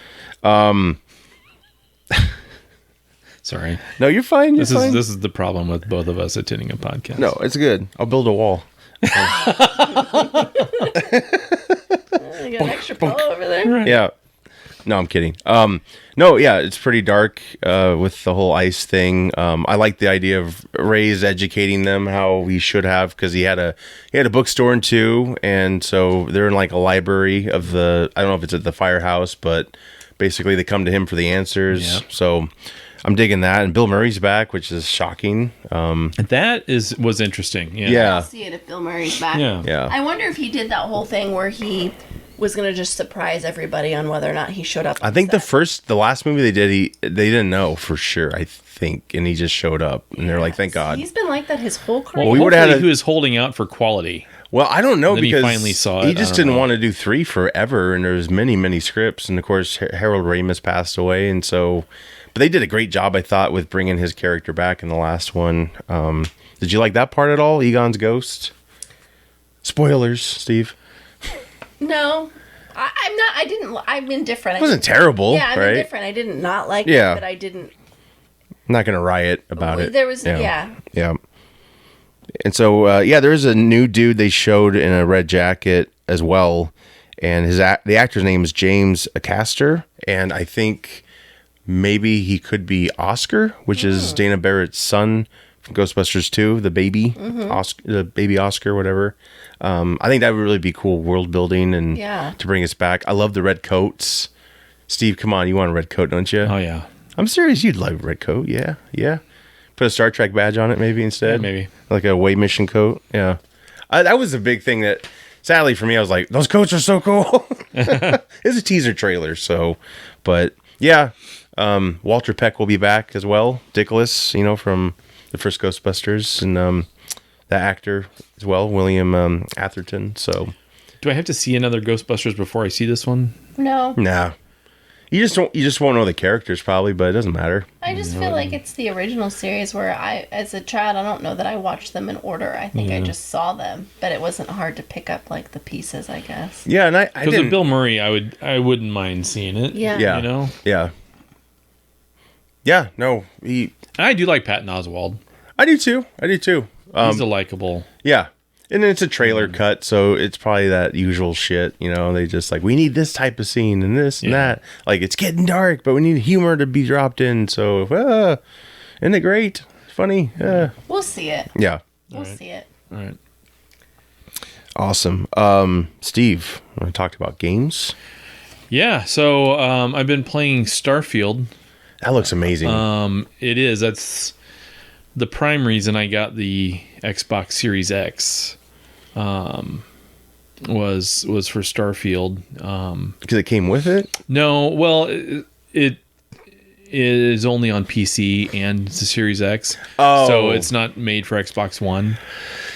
Sorry. No, you're fine. You're This fine. is the problem with both of us attending a podcast. No, it's good. I'll build a wall. You got an extra pillow over there. Right. Yeah. No, I'm kidding. No, yeah, it's pretty dark with the whole ice thing. I like the idea of Ray's educating them how he should have because he had a bookstore in 2, and so they're in like a library of the. I don't know if it's at the firehouse, but basically they come to him for the answers. Yeah. So I'm digging that, and Bill Murray's back, which is shocking. That was interesting. Yeah. Yeah. I'll see it if Bill Murray's back. Yeah. Yeah. I wonder if he did that whole thing where he was going to just surprise everybody on whether or not he showed up. I think the last movie they did, they didn't know for sure. I think, and he just showed up, and they're like, "Thank God." He's been like that his whole career. Well, we would've hopefully had a- he was holding out for quality. Well, I don't know Then he because finally saw it. he I just don't didn't know. want to do 3 forever, and there's many scripts, and of course Harold Ramis passed away, and so. But they did a great job, I thought, with bringing his character back in the last one. Did you like that part at all? Egon's ghost. Spoilers, Steve. No, I'm not. I didn't. I'm indifferent. It wasn't terrible, Yeah, I'm right? indifferent. I didn't not like Yeah. it, but I didn't. I'm not gonna riot about it. There was yeah. And so there is a new dude they showed in a red jacket as well, and the actor's name is James Acaster, and I think maybe he could be Oscar, which is Dana Barrett's son from Ghostbusters 2, the baby Oscar, whatever. I think that would really be cool world building and Yeah. to bring us back. I love the red coats. Steve, come on, you want a red coat, don't you? Oh yeah. I'm serious, you'd like a red coat, yeah. Put a Star Trek badge on it maybe instead. Yeah, maybe. Like a away mission coat, yeah. That was a big thing that, sadly for me, I was like, those coats are so cool. It's a teaser trailer, so, but yeah. Walter Peck will be back as well. Dickless, from the first Ghostbusters, and that actor as well, William Atherton. So, Do I have to see another Ghostbusters before I see this one? No, nah, you just won't know the characters probably, but it doesn't matter. I just feel like it's the original series where as a child, I don't know that I watched them in order. I think I just saw them, but it wasn't hard to pick up like the pieces, I guess. Yeah, and I Because didn't. with Bill Murray, I wouldn't mind seeing it. Yeah. Yeah. You know? Yeah. No, And I do like Patton Oswalt. I do too. He's a likable. Yeah. And it's a trailer cut, so it's probably that usual shit, They just like, we need this type of scene and this and that. Like, it's getting dark, but we need humor to be dropped in. So, isn't it great? Funny? We'll see it. Yeah. We'll see it. All right. Awesome. Steve, want to talk about games? Yeah, so I've been playing Starfield. That looks amazing. It is. That's the prime reason I got the Xbox Series X. Was for Starfield. Because it came with it? No, well, it is only on PC and it's a Series X. Oh. So it's not made for Xbox One.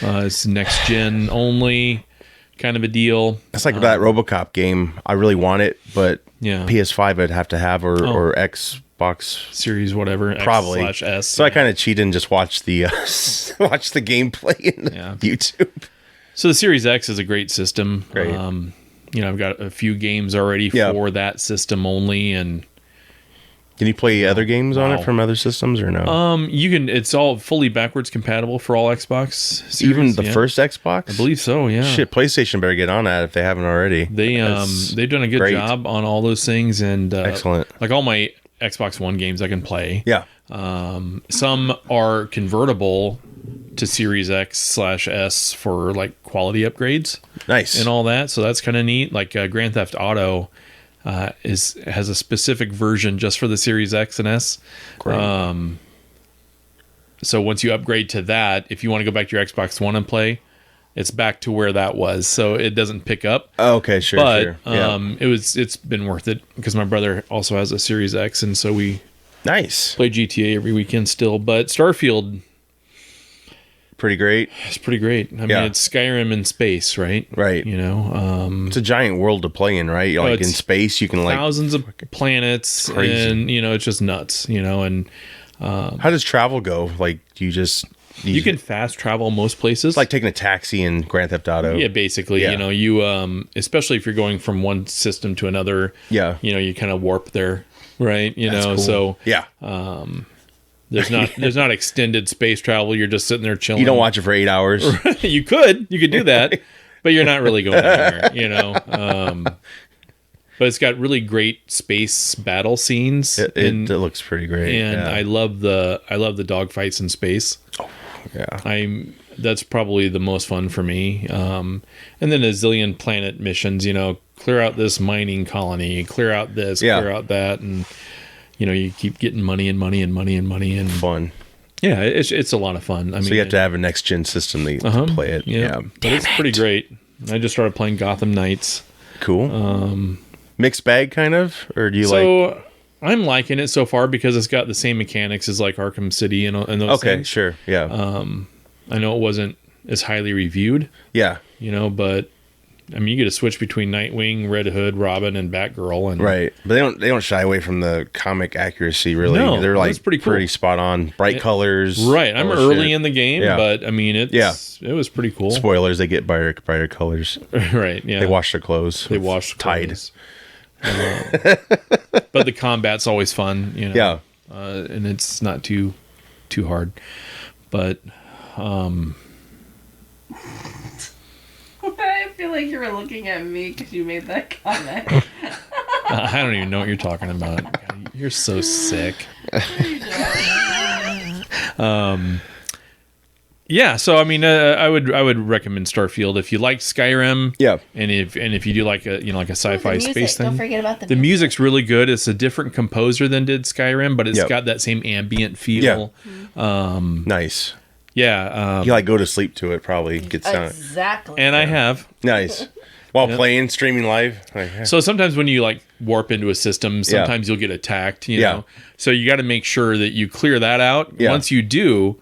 It's next gen only kind of a deal. That's like that RoboCop game. I really want it, but Yeah. PS5 I'd have to have or Xbox Series whatever. probably. X/S. So I kind of cheated and just watched the watched the gameplay in YouTube. So the Series X is a great system. Great. I've got a few games already for that system only, and Can you play other games on it from other systems or no? you can. It's all fully backwards compatible for all Xbox series. Even the first Xbox? I believe so. Yeah. Shit, PlayStation better get on that if they haven't already. They've done a good great. job on all those things, and Excellent. Like all my Xbox One games, I can play. Yeah. Some are convertible to Series X/S for like quality upgrades Nice. and all that. So that's kind of neat. Like Grand Theft Auto has a specific version just for the Series X and S. Great. So once you upgrade to that, if you want to go back to your Xbox One and play, it's back to where that was. So it doesn't pick up. Oh, okay, sure, But sure. Yeah. it's been worth it because my brother also has a Series X, and so we Nice. play GTA every weekend still. But Starfield Pretty great. is pretty great. I mean, it's Skyrim in space, right? Right. You know, It's a giant world to play in, right? Like in it's space, you can like. thousands of planets, crazy. and it's just nuts. And How does travel go? Like, do you just you can fast travel most places. It's like taking a taxi in Grand Theft Auto. Yeah, basically, Yeah. you especially if you're going from one system to another. Yeah. You kind of warp there, right? That's cool. So Yeah. there's not extended space travel. You're just sitting there chilling. You don't watch it for 8 hours. You could do that, but you're not really going anywhere. But it's got really great space battle scenes. It looks pretty great. And yeah. I love the dogfights in space. Yeah. That's probably the most fun for me. And then a zillion planet missions, clear out this mining colony, clear out this, Yeah. clear out that, and you keep getting money and money and money and money and Fun. yeah, it's a lot lot of fun. So you have to have a next gen system to play it. Yeah, but it's pretty great. I just started playing Gotham Knights. Cool. Mixed bag kind of, or do you So I'm liking it so far because it's got the same mechanics as like Arkham City and those Okay, things. sure. Yeah. I know it wasn't as highly reviewed, yeah. But I mean, you get to switch between Nightwing, Red Hood, Robin, and Batgirl, and Right. But they don't shy away from the comic accuracy really. No, They're that's like pretty cool. spot on. Bright colors. Right. I'm all the early shit. in the game, Yeah. but I mean, it was pretty cool. Spoilers, they get brighter colors. Right. Yeah. They wash their clothes. They wash Tide. clothes. But the combat's always fun, Yeah. and it's not too hard. But I feel like you were looking at me because you made that comment. I don't even know what you're talking about. God, you're so sick. Yeah, so I mean, I would recommend Starfield if you like Skyrim. Yeah. and if you do like a like a sci-fi The music, space thing. Don't forget about the The music's really good. It's a different composer than did Skyrim, but it's Yep. got that same ambient feel. Nice. Yeah, You like go to sleep to it probably. Gets down. Exactly. and I have. Nice. While playing, streaming live. Like, yeah. So sometimes when you like warp into a system, sometimes you'll get attacked, you Yeah. know. So you got to make sure that you clear that out. Yeah. Once you do,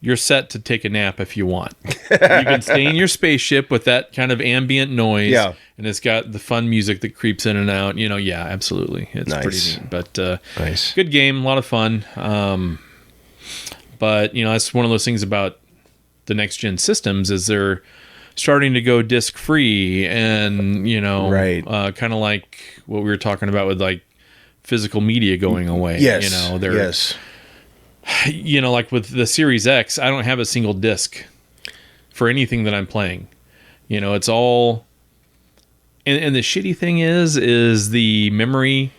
you're set to take a nap if you want. You can stay in your spaceship with that kind of ambient noise. Yeah. And it's got the fun music that creeps in and out. Yeah, absolutely. It's Nice. pretty neat. But Nice. good game, a lot of fun. But that's one of those things about the next gen systems is they're starting to go disc free, and Right. kind of like what we were talking about with like physical media going away. Yes. They're Yes. like with the Series X, I don't have a single disc for anything that I'm playing. It's all. And the shitty thing is the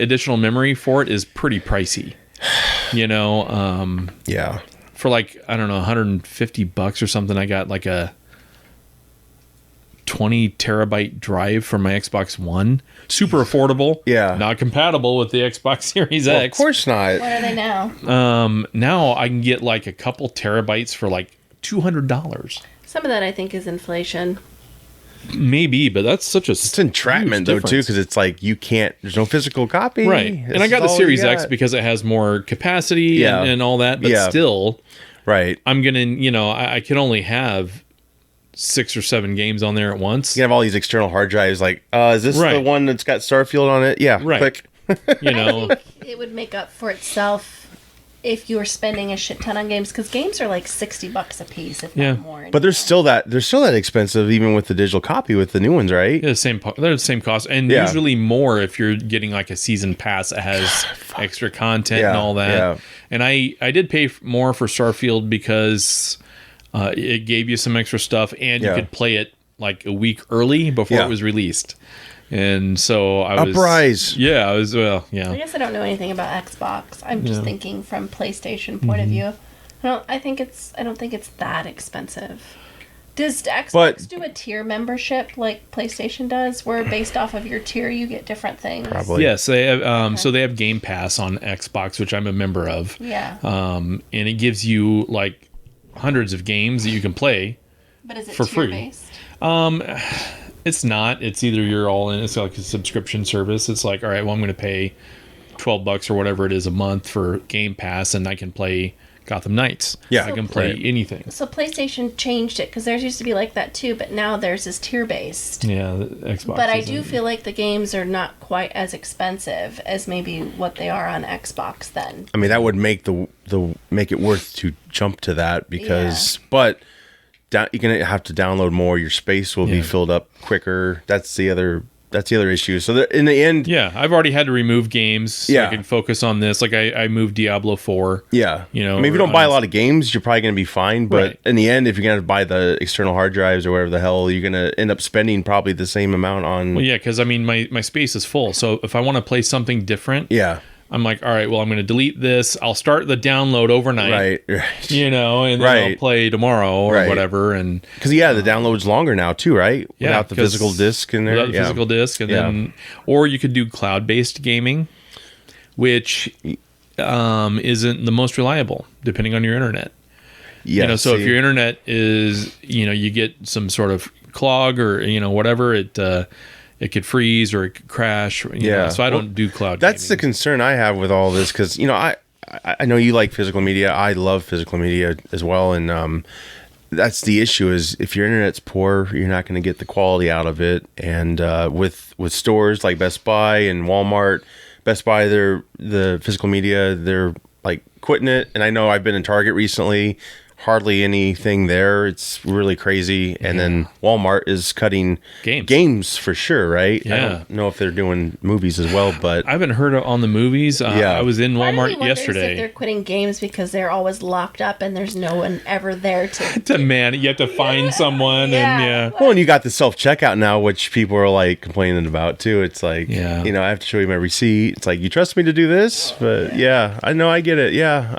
additional memory for it is pretty pricey. Yeah. For like, I don't know, $150 or something, I got like a 20 terabyte drive for my Xbox One. Super affordable. Yeah. Not compatible with the Xbox Series Well, X. of course not. What are they now? Now I can get like a couple terabytes for like $200. Some of that I think is inflation. Maybe, but that's such a It's entrapment though too, because it's like you can't. There's no physical copy, right. And I got the Series X because it has more capacity Yeah. and all that. But Yeah. still, right. I'm gonna, I can only have 6 or 7 games on there at once. You have all these external hard drives. Like, is this the Right. one that's got Starfield on it? Yeah, Right. Click. It would make up for itself if you were spending a shit ton on games, because games are like $60 a piece, if Yeah. not more. But they're still that expensive, even with the digital copy with the new ones, right? Yeah, they're the same cost, and Yeah. usually more if you're getting like a season pass that has extra content and Yeah, all that. yeah. And I did pay more for Starfield because it gave you some extra stuff, and you Yeah. could play it like a week early before Yeah. it was released. And so I was Uprise. Yeah, I was I yeah. guess I don't know anything about Xbox. I'm just thinking from PlayStation point of view. I don't think it's that expensive. Does Xbox But- do a tier membership like PlayStation does, where based off of your tier you get different things? Probably. Yes, they have. So they have Game Pass on Xbox, which I'm a member of. Yeah. And it gives you like hundreds of games that you can play. But is it for tier free. based? It's not. It's either you're all in. It's like a subscription service. It's like, all right, well, I'm going to pay $12 or whatever it is a month for Game Pass, and I can play Gotham Knights. Yeah. I can play Right. anything. So PlayStation changed it, because theirs used to be like that too, but now theirs is tier based. Yeah, the Xbox. But I isn't. do feel like the games are not quite as expensive as maybe what they are on Xbox then. I mean, that would make the make it worth to jump to that because, but you're gonna have to download more. Your space will be Yeah. filled up quicker. That's the other issue. So in the end, Yeah, I've already had to remove games so Yeah. I can focus on this. Like I moved Diablo 4. yeah, You know, I mean, if you don't or buy a on- lot of games, you're probably gonna be fine. But Right. in the end, if you're gonna buy the external hard drives or whatever the hell, you're gonna end up spending probably the same amount on. Well, yeah, because I mean, my space is full. So if I want to play something different, Yeah, I'm like, all right, well, I'm going to delete this. I'll start the download overnight. right. And then I'll Right. play tomorrow or Right. whatever. And Because the download's longer now too, right? Without the 'cause physical disc in there. Without the Yeah. physical disc. And Yeah. then, or you could do cloud-based gaming, which isn't the most reliable, depending on your internet. Yeah, So if see. your internet is, you get some sort of clog or, whatever, it could freeze or it could crash. Yeah. So I don't Well, do cloud That's the gaming. concern I have with all this because I know you like physical media. I love physical media as well, and that's the issue. Is if your internet's poor, you're not going to get the quality out of it. And with stores like Best Buy and Walmart, Best Buy, the physical media, they're like quitting it. And I know I've been in Target recently. Hardly anything there. It's really crazy. And then Walmart is cutting games for sure, right? Yeah. I don't know if they're doing movies as well, but I haven't heard on the movies. Yeah. I was in Part of me Walmart wonders yesterday. if they're quitting games because they're always locked up and there's no one ever there to. To man, you have to find someone, Yeah. and well, and you got the self checkout now, which people are like complaining about too. It's like, Yeah. I have to show you my receipt. It's like, you trust me to do this, but yeah, I know, I get it. Yeah,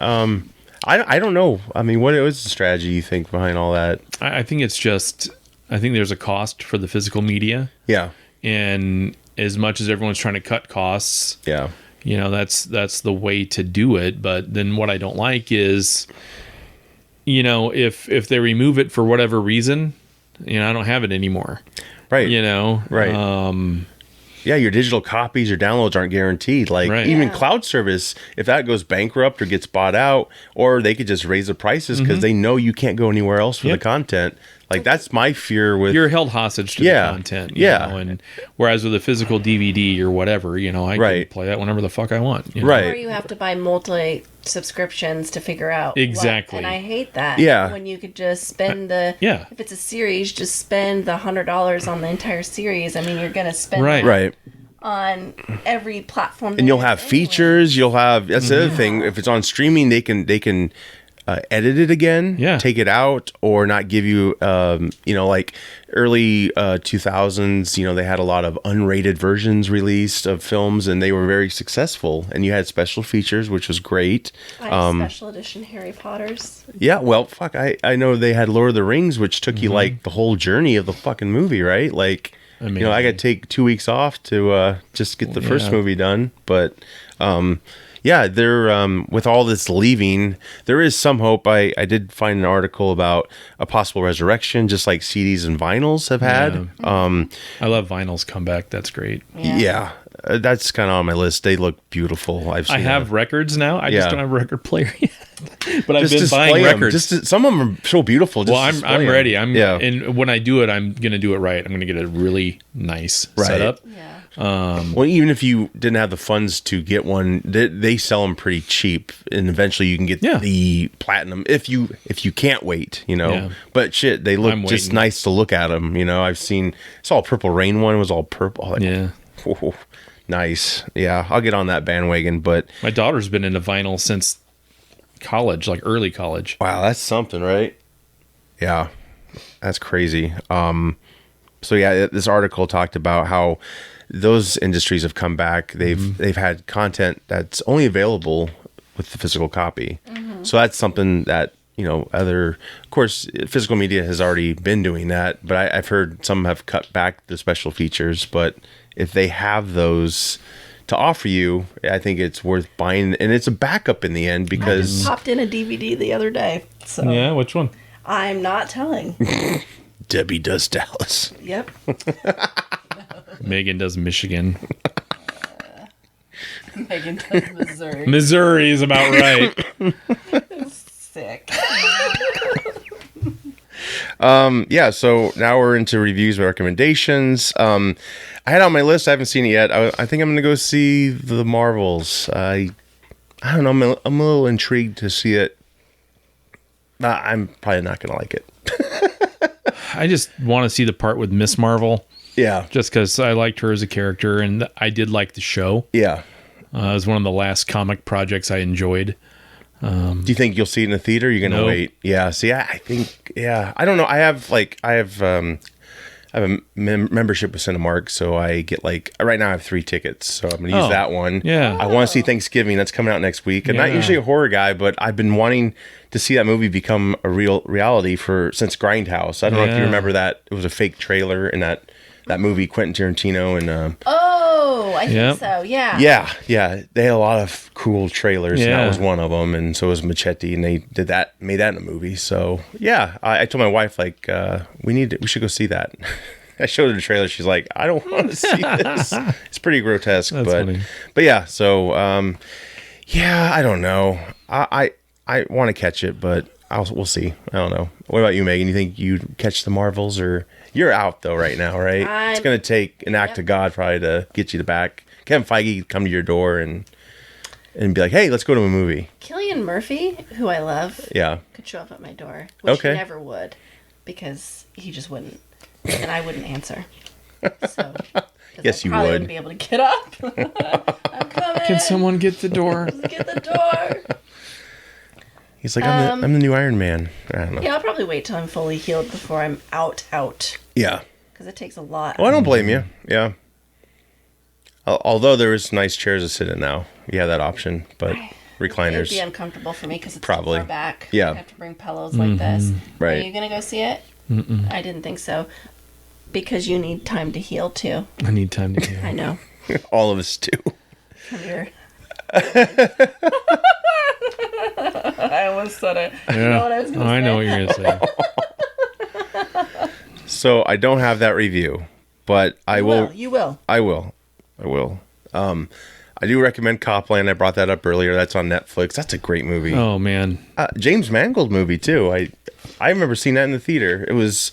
I don't know. I mean, what is the strategy you think behind all that? I think it's just, I think there's a cost for the physical media, Yeah, and as much as everyone's trying to cut costs, yeah, that's the way to do it. But then what I don't like is, if they remove it for whatever reason, I don't have it anymore. right, Right. Yeah, your digital copies or downloads aren't guaranteed. Like Right. even Yeah. cloud service, if that goes bankrupt or gets bought out, or they could just raise the prices because they know you can't go anywhere else for Yep. the content. Like that's my fear with You're held hostage to Yeah. the content. Yeah. And whereas with a physical DVD or whatever, I can Right. play that whenever the fuck I want. Right. Or you have to buy multi subscriptions to figure out Exactly. and I hate that. Yeah. When you could just spend the Yeah. if it's a series, just spend the $100 on the entire series. I mean, you're gonna spend Right. that right. on every platform. And you'll there have is anyway. features. You'll have that's the other thing. If it's on streaming, they can edit it again, Yeah. take it out, or not give you, like early 2000s, they had a lot of unrated versions released of films, and they were very successful. And you had special features, which was great. I have special edition Harry Potters. Yeah, well, fuck, I know they had Lord of the Rings, which took you like the whole journey of the fucking movie, right? Like, Amazing. I got to take 2 weeks off to just get the first movie done. But yeah, they're with all this leaving, there is some hope. I did find an article about a possible resurrection, just like CDs and vinyls have had. I love vinyl's comeback. That's great. Yeah, that's kind of on my list. They look beautiful. I have records now. I just Yeah. don't have a record player yet. But I've just been display buying 'em. records. Some of them are so beautiful. Just Well, I'm display 'em. ready. Yeah. And when I do it, I'm gonna do it right. I'm gonna get a really nice Right. setup. Yeah. Well, even if you didn't have the funds to get one, they sell them pretty cheap, and eventually you can get the platinum if you can't wait, Yeah. But shit, they look I'm just waiting. nice to look at them. I've seen it's all Purple Rain one was all purple. Like, Yeah. whoa, nice. Yeah, I'll get on that bandwagon. But My daughter's been into vinyl since college, like early college. wow, that's something, right? Yeah, that's crazy. So yeah, this article talked about how those industries have come back. They've had content that's only available with the physical copy. So that's something that of course, physical media has already been doing that. But I've heard some have cut back the special features. But if they have those to offer you, I think it's worth buying, and it's a backup in the end because Popped in a DVD the other day. So Yeah, which one? I'm not telling. Debbie does Dallas. Yep. Megan does Michigan. Megan does Missouri. Missouri is about right. Sick. Yeah, so now we're into reviews and recommendations. I had on my list, I haven't seen it yet. I think I'm going to go see The Marvels. I don't know, I'm a little intrigued to see it. I'm probably not going to like it. I just want to see the part with Miss Marvel, Yeah. just because I liked her as a character, and I did like the show. Yeah. It was one of the last comic projects I enjoyed. Do you think you'll see it in the theater? You're going to Nope. wait? Yeah. See, I think, I don't know. I have a membership with Cinemark, so I get right now I have 3 tickets, so I'm going to use that one. Yeah. I want to see Thanksgiving. That's coming out next week. I'm not Yeah. usually a horror guy, but I've been wanting to see that movie become a real reality since Grindhouse. I don't know if you Yeah. remember that. It was a fake trailer in that movie, Quentin Tarantino and Oh, I think Yep. so. Yeah. yeah, they had a lot of cool trailers, and that Yeah. was one of them, and so was Machete, and they made that in a movie. So yeah, I told my wife we should go see that. I showed her the trailer. She's like, I don't want to see this. It's pretty grotesque, That's funny. but yeah. So I don't know. I want to catch it, but we'll see. I don't know. What about you, Megan? You think you'd catch the Marvels, or you're out though right now, right? It's gonna take an act of God probably to get you back. Kevin Feige come to your door and be like, hey, let's go to a movie. Cillian Murphy, who I love, Yeah. could show up at my door, which Okay. he never would, because he just wouldn't, and I wouldn't answer. So, 'cause Yes, I you probably would. wouldn't be able to get up. I'm coming. Can someone get the door? Get the door. He's like, I'm the new Iron Man. I don't know. Yeah, I'll probably wait till I'm fully healed before I'm out. Yeah. Because it takes a lot. Well, I don't blame you. Yeah. Although there is nice chairs to sit in now. You have that option, but It'd recliners. be uncomfortable for me because it's Probably. too far back. Yeah. I have to bring pillows like this. Right. Are you going to go see it? I didn't think so. Because you need time to heal too. I need time to I heal. know. All of us too. From your... I almost said it. Yeah. You know what I was going to say? I know what you're gonna say. So I don't have that review, but I will. You will. I will. I do recommend Copland. I brought that up earlier. That's on Netflix. That's a great movie. Oh man, James Mangold movie too. I remember seeing that in the theater. It was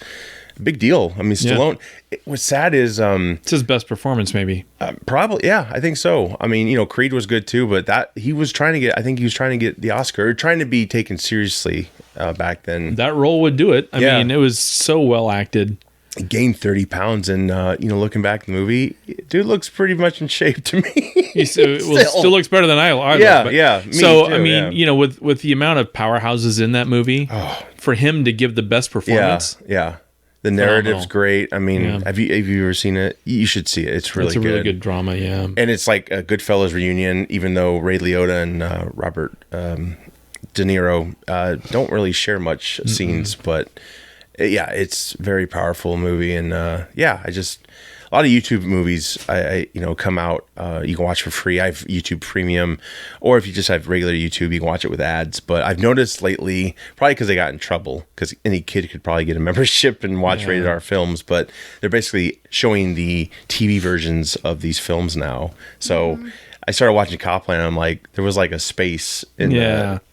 a big deal. I mean, Stallone. What's sad is it's his best performance, maybe. probably, yeah, I think so. I mean, Creed was good too, but he was trying to get the Oscar, or trying to be taken seriously back then. That role would do it. I Yeah. mean, it was so well acted. He gained 30 pounds, and looking back in the movie, dude looks pretty much in shape to me. Still looks better than I Yeah, look, but- yeah, me So too, I mean, yeah. you know, with the amount of powerhouses in that movie, for him to give the best Yeah, performance, yeah. The narrative's Phenomenal. great. I mean, Yeah. have you ever seen it? You should see it. It's really it's a good. really good drama. Yeah, And it's like a Goodfellas reunion, even though Ray Liotta and Robert De Niro don't really share much scenes, but yeah, it's a very powerful movie. And yeah, a lot of YouTube movies I come out, you can watch for free. I have YouTube Premium, or if you just have regular YouTube, you can watch it with ads. But I've noticed lately, probably because they got in trouble, because any kid could probably get a membership and watch rated R films, but they're basically showing the TV versions of these films now. So I started watching Copland, and I'm like, there was like a space in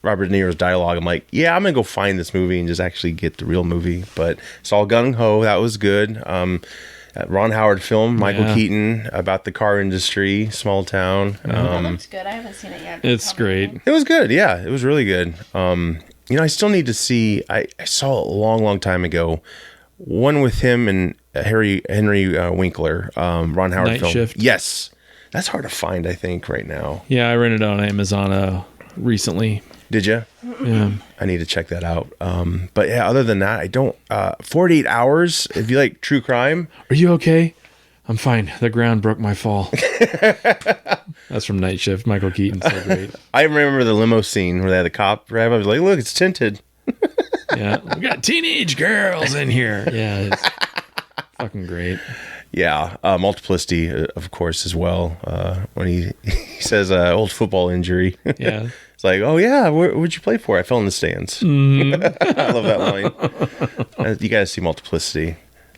Robert De Niro's dialogue. I'm like, yeah, I'm gonna go find this movie and just actually get the real movie. But it's all gung ho. That was good. Ron Howard film, Michael Keaton, about the car industry, small town. That looks good. I haven't seen it yet. it's great. It was good. Yeah, it was really good. I still need to see. I saw it a long time ago. One with him and Henry Winkler, Ron Howard Night film. Shift. Yes, that's hard to find. I think right now. Yeah, I rented it on Amazon recently. Did you? Yeah, I need to check that out. But yeah, other than that, I don't. 48 Hours. If you like true crime, are you okay? I'm fine. The ground broke my fall. That's from Night Shift. Michael Keaton, so great. I remember the limo scene where they had the cop rap. I was like, look, it's tinted. Yeah, we got teenage girls in here. Yeah, it's fucking great. Yeah, Multiplicity, of course, as well. When he says old football injury. Yeah. It's like, oh yeah, where'd you play for? I fell in the stands. I love that line. You guys see Multiplicity.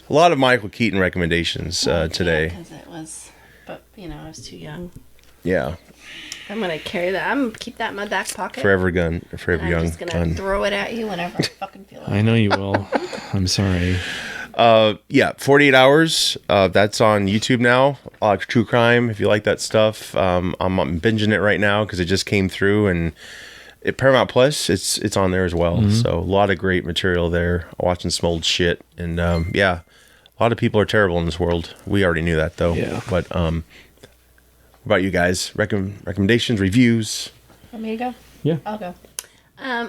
A lot of Michael Keaton recommendations today. Because it was, but I was too young. Yeah, I'm gonna carry that. I'm gonna keep that in my back pocket. Forever I'm Young. just gonna Gun. throw it at you whenever I fucking feel like I know you will. I'm sorry. Yeah, 48 Hours. That's on YouTube now. True crime. If you like that stuff, I'm binging it right now because it just came through, and Paramount Plus, it's on there as well. So a lot of great material there. Watching some old shit, and yeah, a lot of people are terrible in this world. We already knew that though. Yeah. But what about you guys? Recommendations, reviews? Want me to go? Yeah. I'll go.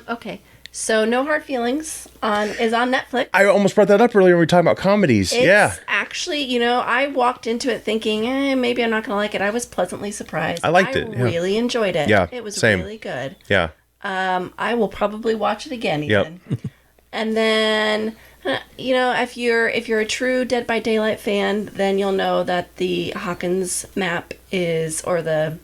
Okay. So No Hard Feelings is on Netflix. I almost brought that up earlier when we were talking about comedies. It's actually, I walked into it thinking, maybe I'm not going to like it. I was pleasantly surprised. I liked it, yeah. Really enjoyed it. Yeah, It was same. really good. Yeah. I will probably watch it again even. Yep. And then, if you're a true Dead by Daylight fan, then you'll know that the Hawkins map or the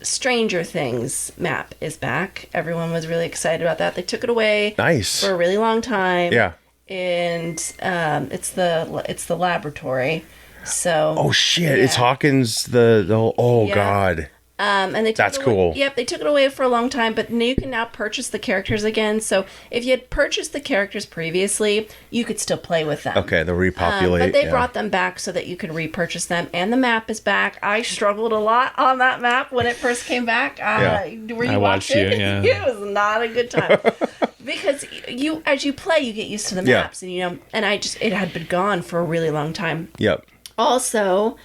Stranger Things map is back. Everyone was really excited about that. They took it away Nice. for a really long time. Yeah. And it's the laboratory. So Oh shit! yeah. It's Hawkins. The whole. Oh Yeah. god. And they took That's it away. cool. Yep, they took it away for a long time, but you can now purchase the characters again. So if you had purchased the characters previously, you could still play with them. Okay, they'll repopulate. But they yeah. brought them back so that you could repurchase them, and the map is back. I struggled a lot on that map when it first came back. Were you I watched watching? you, yeah. It was not a good time because as you play, you get used to the Yeah. maps, and it had been gone for a really long time. Yep. Also,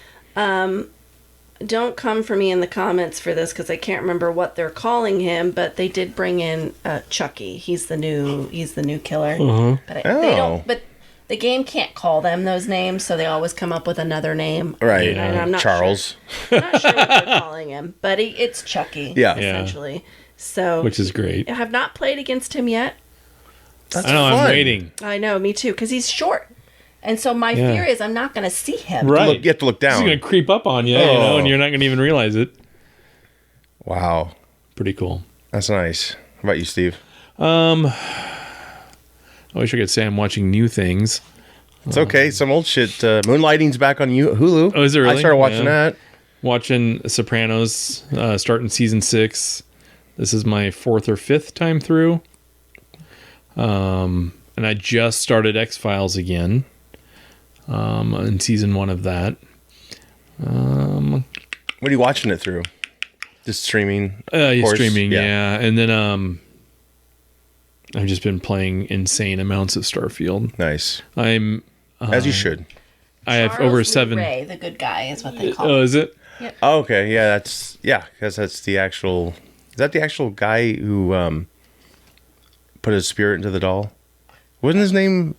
don't come for me in the comments for this because I can't remember what they're calling him, but they did bring in Chucky. He's the new killer. But they don't. But the game can't call them those names, so they always come up with another name. Right. And I'm not Charles. Sure, I'm not sure what they're calling him, but it's Chucky. Yeah. Essentially. So Which is great. I have not played against him yet. That's I know. fun. I'm waiting. I know, me too, because he's short. And so my fear is I'm not going to see him. Right. You have to look He's down. gonna creep up on you, Oh. and you're not gonna even realize it. Wow, Pretty cool. that's nice. How about you, Steve? I wish I could say I'm watching new things. It's okay. Some old shit. Moonlighting's back on Hulu. Oh, is it really? I started watching Yeah. that. Watching Sopranos, starting season 6. This is my 4th or 5th time through. And I just started X-Files again. In season 1 of that. What are you watching it through? Just streaming. of course? Streaming, yeah. And then I've just been playing insane amounts of Starfield. Nice. I'm As you should. I have Charles over Lee 7. Ray, the good guy, is what they call Oh, him. is it? Oh, okay. Yeah, because that's the actual. Is that the actual guy who put his spirit into the doll? Wasn't his name?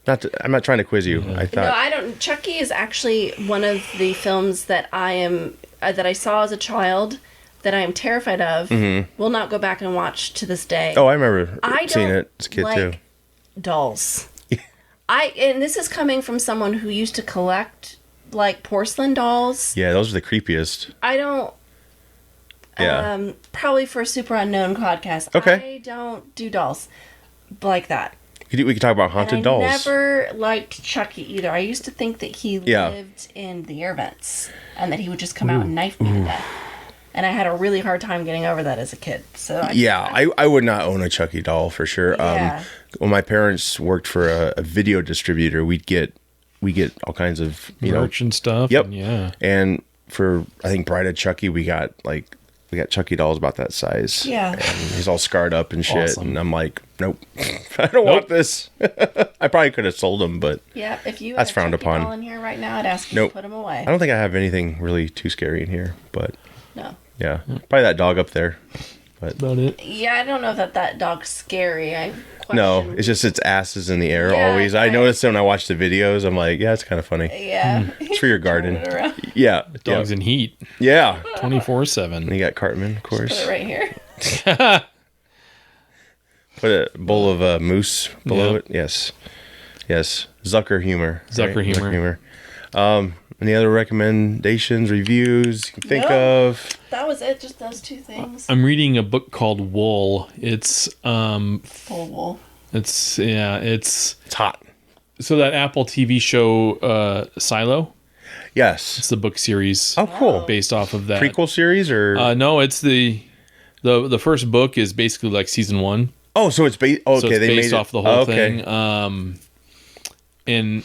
I'm not trying to quiz you. I No, thought. I don't. Chucky is actually one of the films that that I saw as a child that I am terrified of. Will not go back and watch to this day. Oh, I remember I seeing don't it as a kid like too. dolls. And this is coming from someone who used to collect like porcelain dolls. Yeah, those are the creepiest. I don't. Yeah. Probably for a super unknown podcast. Okay. I don't do dolls like that. We could talk about haunted And dolls. I never liked Chucky either. I used to think that he Yeah. lived in the air vents and that he would just come out and knife me to death. And I had a really hard time getting over that as a kid. So I would not own a Chucky doll for sure. Yeah. When my parents worked for a video distributor, we get all kinds of Merch and stuff. Yep. And yeah. And for I think Bride of Chucky, we got Chucky dolls about that size. Yeah. And he's all scarred up and shit, Awesome. and I'm like, nope, I don't want this. I probably could have sold them, but Yeah, if you That's had a frowned Chucky upon. doll in here right now, I'd ask you Nope. to put him away. I don't think I have anything really too scary in here. But No. yeah, probably that dog up there. About it. Yeah, I don't know that dog's scary. I No, question- it's just its ass is in the air Yeah, always. I right. noticed it when I watch the videos. I'm like, yeah, it's kind of funny. Yeah. It's for your garden. Turn it around. Yeah, Dogs in heat. yeah. 24/7. And you got Cartman, of Put course. it right here. Put a bowl of moose below Yeah. it. Yes. Zucker humor. Zucker humor. Any other recommendations, reviews you can think No. of? That was it. Just those two things. I'm reading a book called Wool. It's Full wool. it's It's hot. so that Apple TV show Silo. Yes. It's the book series Oh, cool. based off of that. Prequel series or? No, it's the first book is basically like season 1. oh, so it's based. Okay, So it's they based made off it. the whole okay. thing. And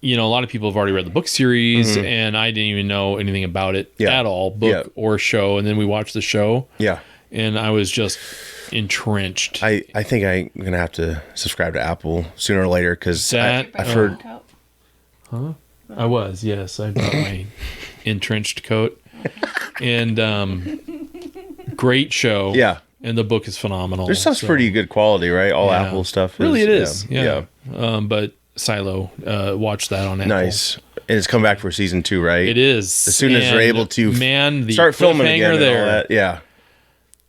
a lot of people have already read the book series, and I didn't even know anything about it Mm-hmm. Yeah. at all, book Yeah. or show. And then we watched the show, Yeah. and I was just entrenched. I think I'm gonna have to subscribe to Apple sooner or later because That- I've heard. I was, yes. I brought my entrenched coat. And great show. Yeah. And the book is phenomenal. Their stuff's so- pretty good quality, right? All Yeah. Apple stuff. Really, it is. Yeah. Yeah. But Silo, watch that on Apple. Nice. And it's come back for season 2, right? It is. As soon as they're able to the start filming again. cliffhanger and there. all that. Yeah.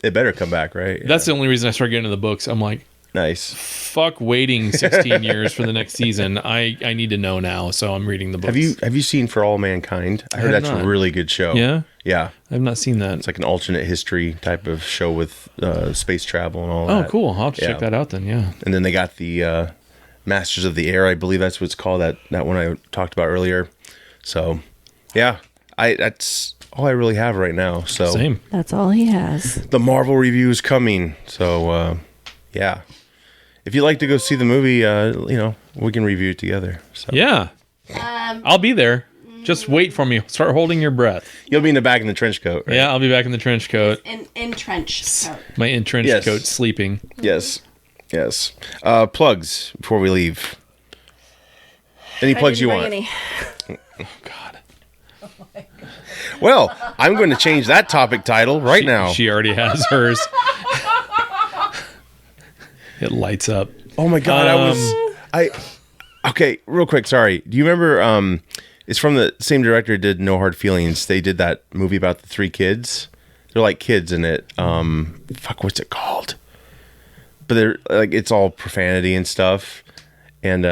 It better come back, right? That's the only reason I started getting into the books. I'm like, nice. fuck waiting 16 years for the next season. I need to know now, so I'm reading the books. Have you seen For All Mankind? I heard have that's not. a really good show. Yeah? Yeah. I've not seen that. It's like an alternate history type of show with space travel and all Oh, that. cool. I'll have to Yeah. check that out then, yeah. And then they got the Masters of the Air, I believe that's what it's called, that one I talked about earlier. So, yeah. That's all I really have right now. So Same. That's all he has. the Marvel review is coming. So, yeah. If you'd like to go see the movie, we can review it together. So Yeah. I'll be there. Just wait for me. Start holding your breath. you'll be in the back in the trench coat, right? Yeah, I'll be back in the trench coat. In trench coat. My entrenched Yes. coat, sleeping. Yes. Yes. Plugs before we leave. Any I plugs didn't you bring want? any. God. Well, I'm going to change that topic title right now. She already has hers. It lights up. Oh my god, okay, real quick, sorry. Do you remember it's from the same director who did No Hard Feelings. They did that movie about the 3 kids. They're like kids in it. What's it called? But they're like it's all profanity and stuff. And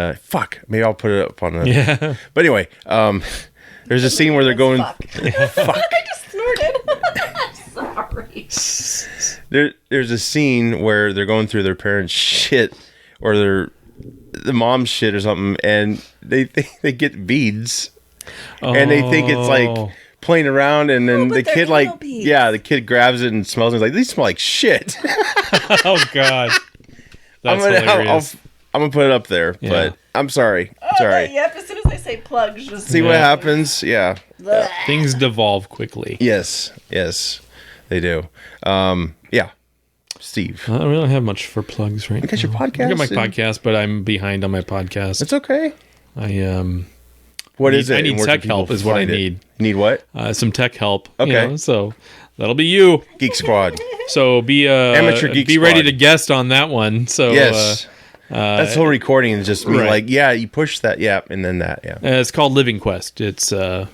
maybe I'll put it up on the Yeah. But anyway, there's a scene where they're going Fuck. I just snorted. Sorry. there's a scene where they're going through their parents' shit or the mom's shit or something, and they get beads, and they think it's like playing around, and then but the they're kid anal beads. the kid grabs it and smells it. He's like, these smell like shit. Oh, God. That's hilarious. I'm gonna put it up there, Yeah. but I'm sorry. Yep, as soon as I say plugs, just See what Yeah. happens. Yeah. Blech. Things devolve quickly. Yes, they do. Yeah. Steve, I don't really have much for plugs right you got your now. podcast. I got my and- podcast, but I'm behind on my podcast. It's okay. I What is it? I need and where can tech help people is what I find it? need. Need what? Some tech help. Okay. So that'll be you. Geek Squad. So be Amateur Geek be ready Squad. to guest on that one. So Yes. That's the whole recording is just me right. like, yeah, you push that, yeah, and then that, yeah. it's called Living Quest. It's a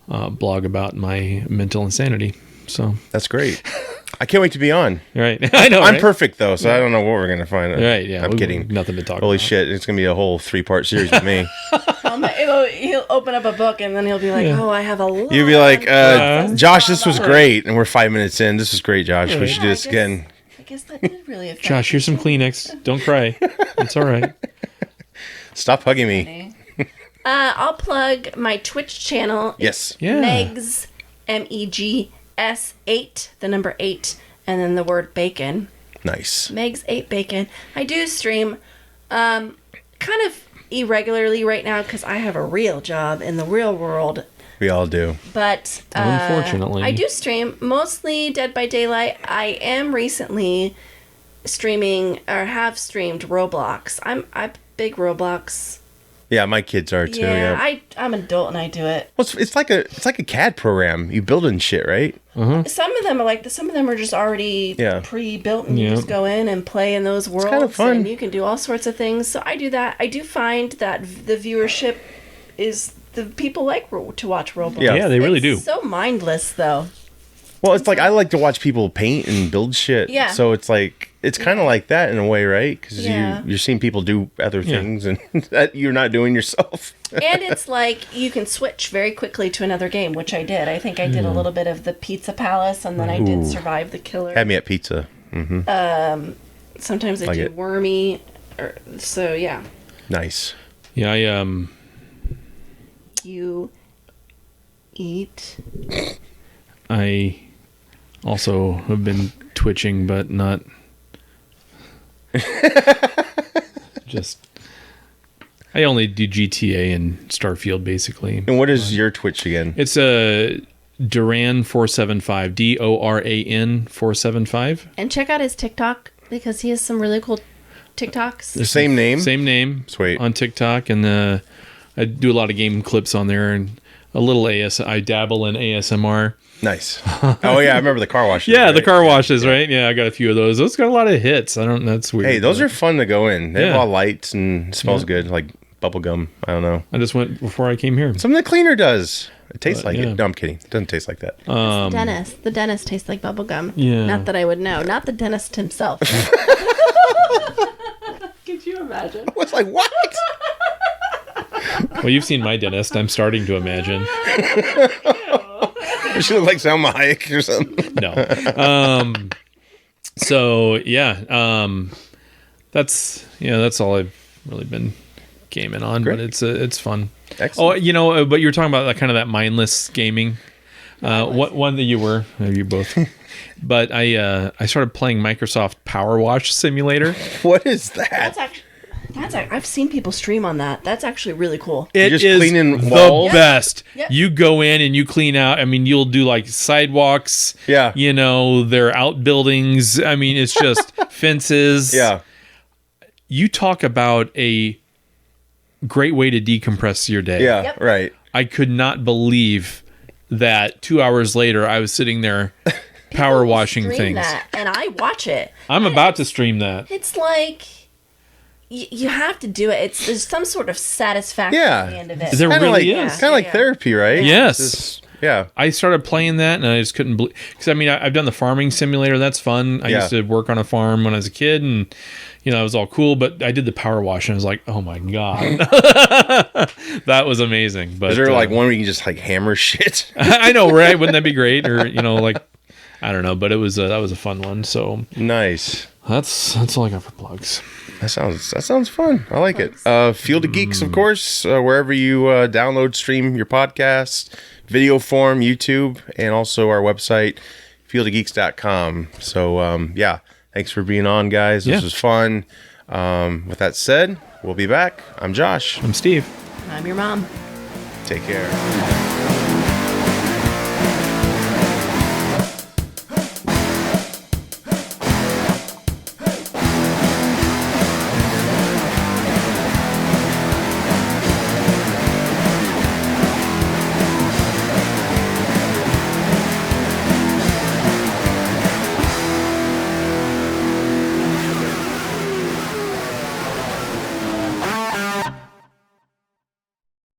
blog about my mental insanity. So That's great. I can't wait to be on. right, I know. I'm right? perfect though, so I don't know what we're gonna find. Right? Yeah, I'm kidding. Nothing to talk Holy about. shit, it's gonna be a whole 3-part series with me. He'll open up a book and then he'll be like, "Oh, I have a lot." You'll be like, Josh, this was great, and we're 5 minutes in. This is great, Josh. We should do this again. I guess that did really affect Josh, here's some Kleenex. Don't cry. It's all right. Stop hugging me. I'll plug my Twitch channel. Yes. Yeah. Megs, MEGS8, the number 8, and then the word bacon. Nice. Megs 8 Bacon. I do stream kind of irregularly right now because I have a real job in the real world. We all do. But Unfortunately. I do stream mostly Dead by Daylight. I am recently streaming or have streamed Roblox. I'm big Roblox. Yeah, my kids are too. Yeah. I'm an adult and I do it. Well, it's like a CAD program. You building shit, right? Some of them are like some of them are just already pre-built, and you just go in and play in those worlds, kind of fun. and you can do all sorts of things. So I do that. I do find that the viewership is the people like to watch Roblox. Yeah. Yeah, they really do. It's so mindless though. Well, it's like I like to watch people paint and build shit. Yeah. So it's like it's kind of like that in a way, right? Because Yeah. you're seeing people do other things and that you're not doing yourself. And it's like you can switch very quickly to another game, which I did. I think I did a little bit of the Pizza Palace, and then I did Survive the Killer. Had me at pizza. Sometimes I Like do it. Wormy. So yeah, Nice. Yeah, you eat. I also have been twitching, but not just. I only do GTA and Starfield basically. And what is your Twitch again? It's a Duran 475 DORAN 475. And check out his TikTok because he has some really cool TikToks. The same name? Same name. Sweet. On TikTok, and I do a lot of game clips on there and a little I dabble in ASMR. Nice. Oh yeah, I remember the car wash. Yeah, right? the car washes, right? Yeah, I got a few of those. Those got a lot of hits. That's weird. Hey, those are fun to go in. They have Yeah. all lights and smells good, like bubble gum. I don't know. I just went before I came here. Something the cleaner does. It tastes like yeah. it. No, I'm kidding. It doesn't taste like that. The dentist. The dentist tastes like bubblegum. Yeah. Not that I would know. Not the dentist himself. Could you imagine? I was like, what? Well, you've seen my dentist. I'm starting to imagine. She look like Salma Hayek or something. No. So yeah. That's all I've really been gaming on. Great. But it's fun. Excellent. Oh, but you're talking about kind of that mindless gaming. What one that you were? You both. But I started playing Microsoft Power Wash Simulator. What is that? That's I've seen people stream on that. That's actually really cool. It just is cleaning the walls? best. Yep. You go in and you clean out. I mean, you'll do like sidewalks. Yeah. Their outbuildings. I mean, it's just fences. Yeah. You talk about a great way to decompress your day. Yeah. Yep. Right. I could not believe that 2 hours later I was sitting there power washing Stream things. that, and I watch it. I'm about to stream that. It's like you have to do it. There's some sort of satisfaction Yeah. at the end of it. There Kind of really like is. kind of like Yeah. therapy, right? Yes. Just- yeah. I started playing that and I just couldn't believe, because I mean I've done the farming simulator. That's fun. I Yeah. used to work on a farm when I was a kid, and it was all cool. But I did the power wash and I was like, oh my god, that was amazing. But Is there like one where you can just like hammer shit? I know, right? Wouldn't that be great? Or like I don't know, but it was that was a fun one. So Nice. that's all I got for plugs. That sounds fun. I like it. Field of Geeks, of course, wherever you download, stream your podcast, video form, YouTube, and also our website, fieldofgeeks.com. So, yeah, thanks for being on, guys. This Yeah. was fun. With that said, we'll be back. I'm Josh. I'm Steve. I'm your mom. Take care.